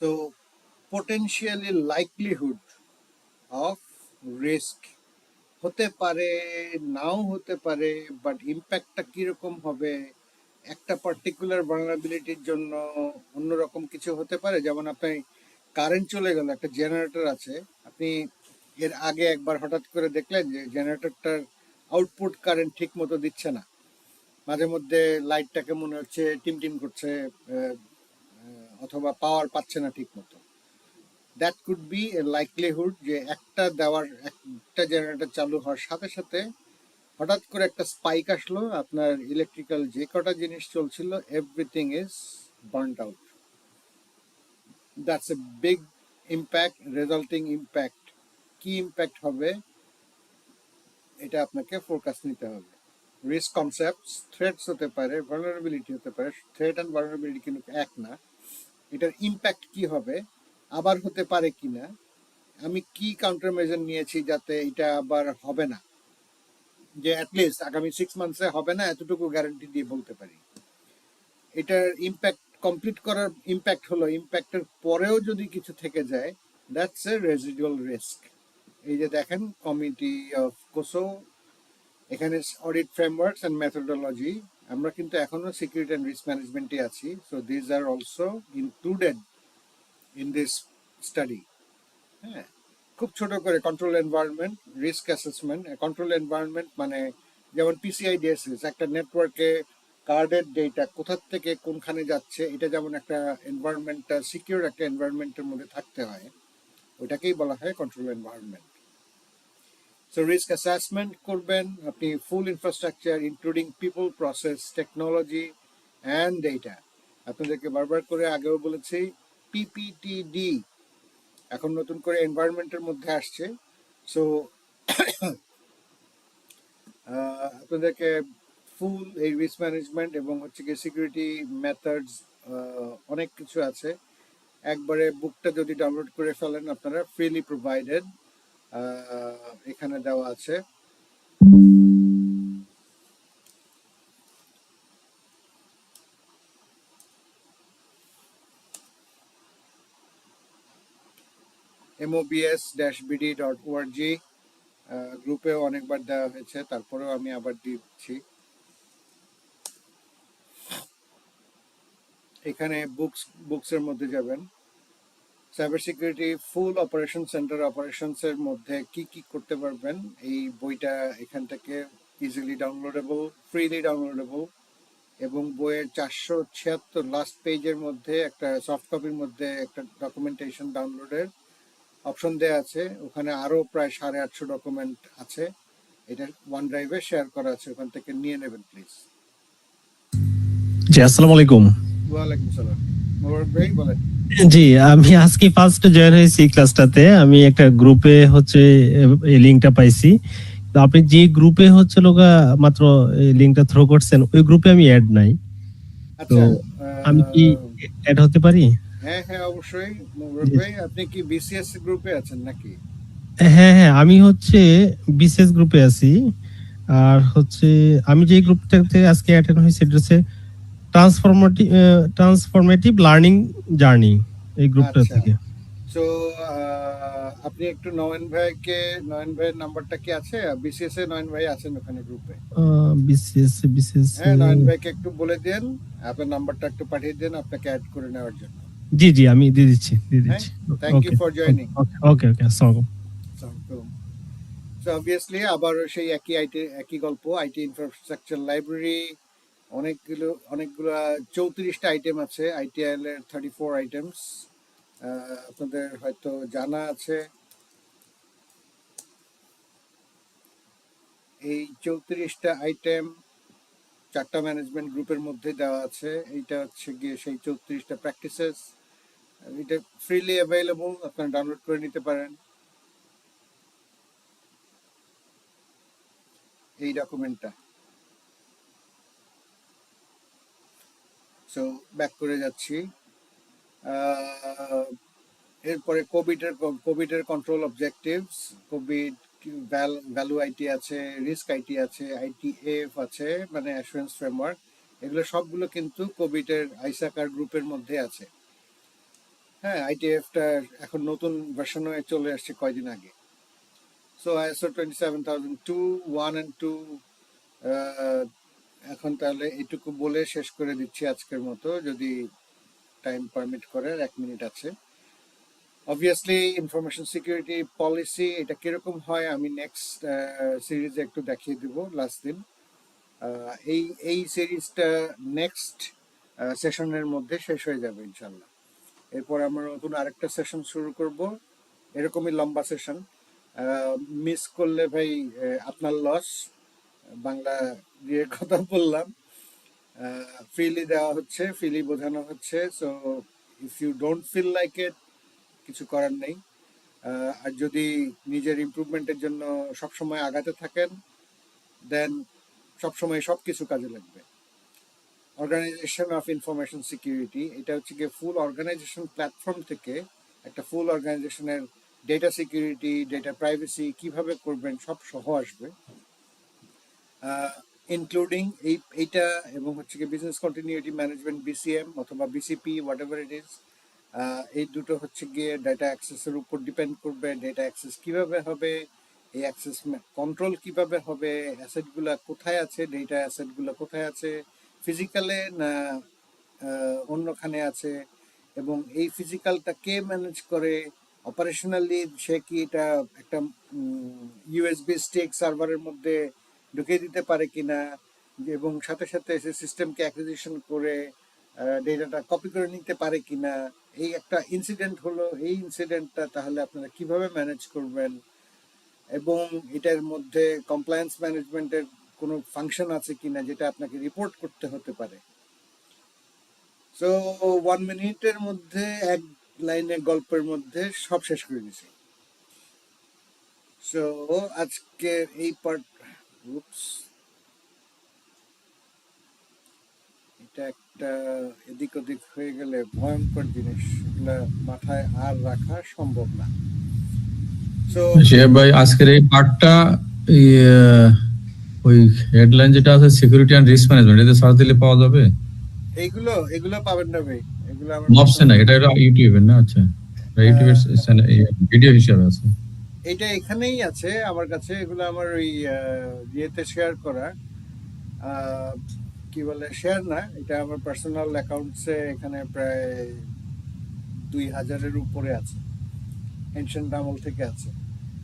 তো potentially likelihood of risk হতে পারে, নাও হতে পারে, বাট ইম্প্যাক্টটা কিরকম হবে, একটা পার্টিকুলার ভালনারেবিলিটির জন্য অন্যরকম কিছু হতে পারে। যেমন আপনি কারেন্ট চলে গেল, একটা জেনারেটর আছে, আপনি এর আগে একবার হঠাৎ করে দেখলেন যে জেনারেটরটার আউটপুট কারেন্ট ঠিক মতো দিচ্ছে না, মাঝে মধ্যে লাইটটাকে মনে হচ্ছে টিমটিম করছে, অথবা পাওয়ার পাচ্ছে না ঠিক মতো। That could B A likelihood যে একটা জেনারেটর চালু হওয়ার সাথে সাথে হঠাৎ করে একটা স্পাইক আসলো, আপনার ইলেকট্রিক্যাল যে কটা জিনিস চলছিল everything is burned out. That's a big impact, resulting impact. কি ইম্প্যাক্ট হবে এটা আপনাকে ফোরকাস্ট নিতে হবে। রিস্ক কনসেপ্টস, থ্রেটস হতে পারে, ভালনারেবিলিটি হতে পারে। থ্রেট অ্যান্ড ভালনারেবিলিটি কিন্তু এক না। এটার ইম্প্যাক্ট কি হবে, আবার হতে পারে কিনা, আমি কি কাউন্টার মেজার নিয়েছি যাতে এটা আবার হবে না, যে অ্যাটলিস্ট আগামী 6 মান্থসে হবে না এতটুকু গ্যারান্টি দিয়ে বলতে পারি। এটার ইম্প্যাক্ট কমপ্লিট করার ইম্প্যাক্ট হলো, ইম্প্যাক্টের পরেও যদি কিছু থেকে যায়, দ্যাটস এ রেজিডুয়াল রিস্ক। এই যে দেখেন কমিটি অফ কোসো, এখানে অডিট ফ্রেমওয়ার্কস অ্যান্ড মেথোডোলজি, আমরা কিন্তু এখনো সিকিউরিটি অ্যান্ড রিস্ক ম্যানেজমেন্টে আছি। So this are also included in this study. হ্যাঁ, খুব ছোট করে control environment, risk assessment. Control environment মানে যেমন পিসিআই ডিএসএস, একটা নেটওয়ার্কে কার্ডের ডেটা কোথা থেকে কোনখানে যাচ্ছে, এটা যেমন একটা এনভায়রনমেন্টটা সিকিউর একটা এনভায়রনমেন্টের মধ্যে থাকতে হয়, ওইটাকেই বলা হয় control environment. So risk assessment করবেন আপনি, full infrastructure including people, process, technology and data. আপনাদেরকে বারবার করে আগেও বলেছি পিপিটিডি এখন নতুন করে এনভায়রনমেন্টের মধ্যে আসছে। সো আপনাদেরকে ফুল এই রিস্ক ম্যানেজমেন্ট এবং হচ্ছে কি সিকিউরিটি মেথডস অনেক কিছু আছে। একবারে বুকটা যদি ডাউনলোড করে ফেলেন আপনারা, ফ্রিলি প্রোভাইডেড, এখানে দেওয়া আছে। mobs-bd.org গ্রুপেও অনেকবার দেওয়া হয়েছে, তারপরেও আমি আবার দিচ্ছি। এখানে বুকসের মধ্যে যাবেন, সাইবার সিকিউরিটি ফুল অপারেশন সেন্টার অপারেশনস এর মধ্যে কি কি করতে পারবেন, এই বইটা এখান থেকে ইজিলি ডাউনলোডেবল, ফ্রিলি ডাউনলোডেবল, এবং বইয়ের 476 লাস্ট পেজের মধ্যে একটা সফট কপির মধ্যে একটা ডকুমেন্টেশন ডাউনলোডের অপশন দেওয়া আছে। ওখানে আরো প্রায় 850 ডকুমেন্ট আছে, এটা ওয়ান ড্রাইভে শেয়ার করা আছে, ওখান থেকে নিয়ে নেবেন প্লিজ। জি, আসসালামু আলাইকুম। ওয়ালাইকুম সালাম। মোবারক ভাই বলেন। জি, আমি আজকে ফার্স্ট জয়েন হয়েছি ক্লাসটাতে। আমি একটা গ্রুপে হচ্ছে এই লিংকটা পাইছি। তো আপনি যে গ্রুপে হচ্ছে লোকা মাত্র এই লিংকটা থ্রো করছেন, ওই গ্রুপে আমি অ্যাড নাই। তো আচ্ছা, আমি কি অ্যাড হতে পারি? হ্যাঁ হ্যাঁ অবশ্যই। মুরাদ ভাই, আপনি কি বিসিএস গ্রুপে আছেন নাকি? হ্যাঁ, আমি হচ্ছে বিশেষ গ্রুপে আছি। আর হচ্ছে আমি যে গ্রুপটাতে আজকে অ্যাটেন্ড হয়েছি সেটা হচ্ছে ট্রান্সফরমেটিভ লার্নিং জার্নি, এই গ্রুপটা আচ্ছা। থেকে। তো আপনি একটু নয়ন ভাইয়ের নাম্বারটা কি আছে? বিসিএস এ নয়ন ভাই আছেন ওখানে গ্রুপে। বিশেষ হ্যাঁ, নয়ন ভাইকে একটু বলে দেন, আপনার নাম্বারটা একটু পাঠিয়ে দেন আপনাকে অ্যাড করে নেওয়ার জন্য। জি জি, আমি দিয়ে দিচ্ছি হ্যাঁ, থ্যাংক ইউ ফর জয়নিং। ওকে আসসালামু আলাইকুম। সো অবভিয়াসলি আবার সেই একই গল্প, আইটি ইনফ্রাস্ট্রাকচার লাইব্রেরি, অনেকগুলো 34টা আইটেম আছে। আইটিএল এর 34 আইটেমস আপনাদের হয়তো জানা আছে। এই 34টা আইটেম 4টা ম্যানেজমেন্ট গ্রুপের মধ্যে দেওয়া আছে। এইটা হচ্ছে গিয়ে সেই 34টা প্র্যাকটিসেস। এটা ফ্রিলি অ্যাভেলেবল, আপনারা ডাউনলোড করে নিতে পারেন এই ডকুমেন্টটা। সো ব্যাক করে যাচ্ছি। এরপরে কোভিডের control objectives, Covid value IT আছে, রিস্ক আইটি আছে, আইটিএফ আছে, মানে অ্যাসুরেন্স ফ্রেমওয়ার্ক। এগুলো সবগুলো কিন্তু কোভিডের আইসাকার গ্রুপের মধ্যে আছে। হ্যাঁ, আইটিএফটা এখন নতুন ভার্সন হয়ে চলে আসছে কয়দিন আগে। So ISO 27002 1 and 2। এখন তাহলে এইটুকু বলে শেষ করে দিচ্ছি আজকের মতো, যদি টাইম পারমিট করে। 1 মিনিট আছে। অবভিয়াসলি ইনফরমেশন সিকিউরিটি পলিসি এটা কিরকম হয় আমি নেক্সট সিরিজে একটু দেখিয়ে দিব লাস্ট দিন। এই সিরিজটা নেক্সট সেশনের মধ্যে শেষ হয়ে যাবে ইনশাল্লাহ। এরপর আমরা নতুন আরেকটা সেশন শুরু করব, এরকমই লম্বা সেশন। মিস করলে ভাই আপনার লস। বাংলা দিয়ে কথা বললাম, ফ্রিলি দেওয়া হচ্ছে, ফ্রিলি বোঝানো হচ্ছে। So if you don't feel like it, কিছু করার নেই। আর যদি নিজের ইমপ্রুভমেন্টের জন্য সবসময় আগাতে থাকেন, দেন সবসময় সব কিছু কাজে লাগবে। অর্গানাইজেশন অফ ইনফরমেশন সিকিউরিটি, এটা হচ্ছে গিয়ে ফুল অর্গানাইজেশন প্ল্যাটফর্ম থেকে একটা ফুল অর্গানাইজেশনের ডেটা সিকিউরিটি, ডেটা প্রাইভেসি কিভাবে করবেন সব সহ আসবে, ইনক্লুডিং এইটা এবং হচ্ছে গিয়ে বিজনেস কন্টিনিউটি ম্যানেজমেন্ট, বিসিএম অথবা BCP, what ever it is. এই দুটো হচ্ছে গিয়ে ডেটা অ্যাক্সেসের উপর ডিপেন্ড করবে। ডেটা অ্যাক্সেস কিভাবে হবে, এই অ্যাক্সেস কন্ট্রোল কিভাবে হবে, অ্যাসেটগুলো কোথায় আছে, ডেটা অ্যাসেটগুলো কোথায় আছে, ফিজিক্যালে না অন্যখানে আছে, এবং এই ফিজিক্যালটা কে ম্যানেজ করে অপারেশনালি, সে কি এটা একটা ইউএসবি স্টিক সার্ভারের মধ্যে ঢুকিয়ে দিতে পারে কিনা, এবং সাথে সাথে সে সিস্টেমকে অ্যাকুইজিশন করে ডেটাটা কপি করে নিতে পারে কিনা। এই একটা ইনসিডেন্ট হলো, এই ইনসিডেন্টটা তাহলে আপনারা কিভাবে ম্যানেজ করবেন, এবং এটার মধ্যে কমপ্লায়েন্স ম্যানেজমেন্টের কোনো ফাংশন আছে কিনা যেটা আপনাকে রিপোর্ট করতে হতে পারে। সো 1 মিনিটের মধ্যে, 1 লাইনের গল্পের মধ্যে সব শেষ করে দিছি। সো আজকে এই পার্ট, এটা একটা এদিক ওদিক হয়ে গেলে ভয়ঙ্কর জিনিস, এগুলা মাথায় আর রাখা সম্ভব না। সো শিহাব ভাই, আজকের এই পার্টটা ওই হেডলাইন যেটা আছে সিকিউরিটি এন্ড রিস্ক ম্যানেজমেন্ট, এতে সার্চ দিলে পাওয়া যাবে? এইগুলো পাবেন না ভাই, এগুলো আমার মবসে না, এটা ইউটিউবের না? আচ্ছা, ইউটিউবের ভিডিও হিসেবে আছে। এটা এখানেই আছে আমার কাছে। এগুলো আমার ওই ইয়েতে শেয়ার করা, কি বলে, শেয়ার না, এটা আমার পার্সোনাল অ্যাকাউন্টসে এখানে প্রায় 2000-এর উপরে আছে, এনশিয়েন্ট আমল থেকে আছে।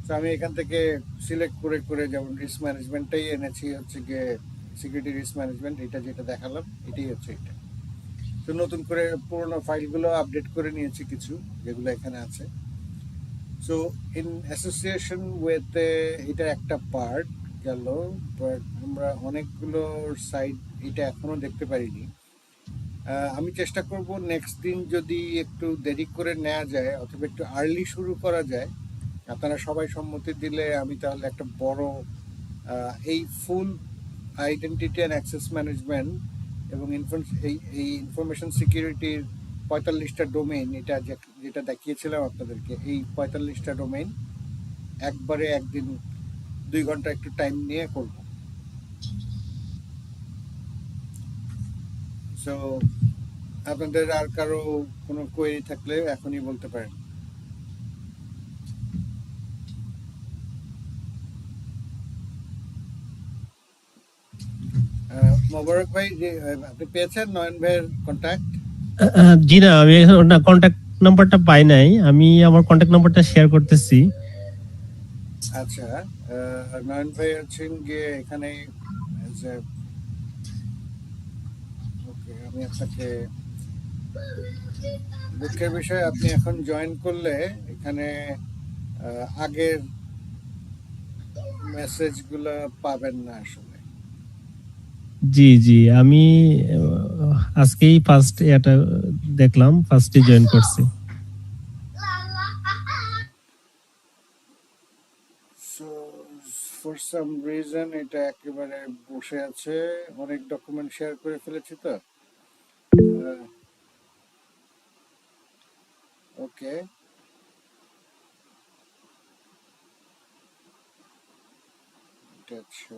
তো আমি এখান থেকে সিলেক্ট করে করে, যেমন রিস্ক ম্যানেজমেন্টটাই এনেছি, হচ্ছে গিয়ে সিকিউরিটি রিস্ক ম্যানেজমেন্ট, এটা যেটা দেখালাম এটাই হচ্ছে এটা। তো নতুন করে পুরোনো ফাইলগুলো আপডেট করে নিয়েছি কিছু, যেগুলো এখানে আছে। সো ইন অ্যাসোসিয়েশন উইথ, এটা একটা পার্ট গেল, বাট আমরা অনেকগুলো সাইট এটা এখনো দেখতে পারিনি। আমি চেষ্টা করব নেক্সট দিন যদি একটু দেরি করে নেওয়া যায় অথবা একটু আর্লি শুরু করা যায়, আপনারা সবাই সম্মতি দিলে আমি তাহলে একটা বড় এই ফুল আইডেন্টিটি অ্যান্ড অ্যাক্সেস ম্যানেজমেন্ট এবং এই ইনফরমেশন সিকিউরিটির 45টা ডোমেইন, এটা যেটা দেখিয়েছিলাম আপনাদেরকে, এই 45টা ডোমেইন একবারে একদিন 2 ঘন্টা একটু টাইম নিয়ে করব। সো আপনাদের আর কারো কোনো কোয়েরি থাকলে এখনই বলতে পারেন। মোবারক ভাই, আপনি পেয়েছেন নয়ন ভাইয়ের কন্ট্যাক্ট? জি না, আমি না কন্ট্যাক্ট নাম্বারটা পাই নাই, আমি আমার কন্ট্যাক্ট নাম্বারটা শেয়ার করতেছি। আচ্ছা, নয়ন ভাই হচ্ছেন গিয়ে এখানে ওকে, আমি আপনাকে, দুঃখের বিষয় আপনি এখন জয়েন করলে এখানে আগের মেসেজগুলো পাবেন না আসলে। জি জি, আমি আজকেই ফার্স্ট এটা দেখলাম, ফার্স্টে জয়েন করছি। সো ফর সাম রিজন এটা একেবারে বসে আছে, অনেক ডকুমেন্ট শেয়ার করে ফেলেছি তো। ওকে, এটা হচ্ছে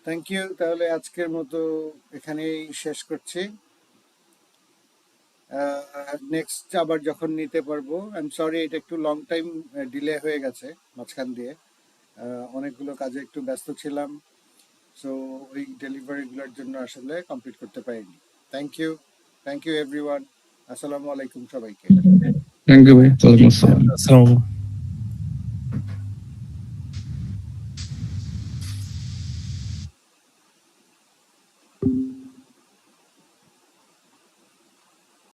থ্যাংক ইউ। তাহলে আজকের মতো এখানেই শেষ করছি। নেক্সট আবার যখন নিতে পারবো, আই এম সরি এটা একটু লং টাইম ডিলে হয়ে গেছে মাঝখান দিয়ে, অনেকগুলো কাজে একটু ব্যস্ত ছিলাম, সো ওই ডেলিভারিগুলোর জন্য আসলে কমপ্লিট করতে পারিনি। Thank you everyone. আসসালামু আলাইকুম সবাইকে। থ্যাংক ইউ ভাই, ওয়ালাইকুম আসসালাম। আসসালামু আলাইকুম।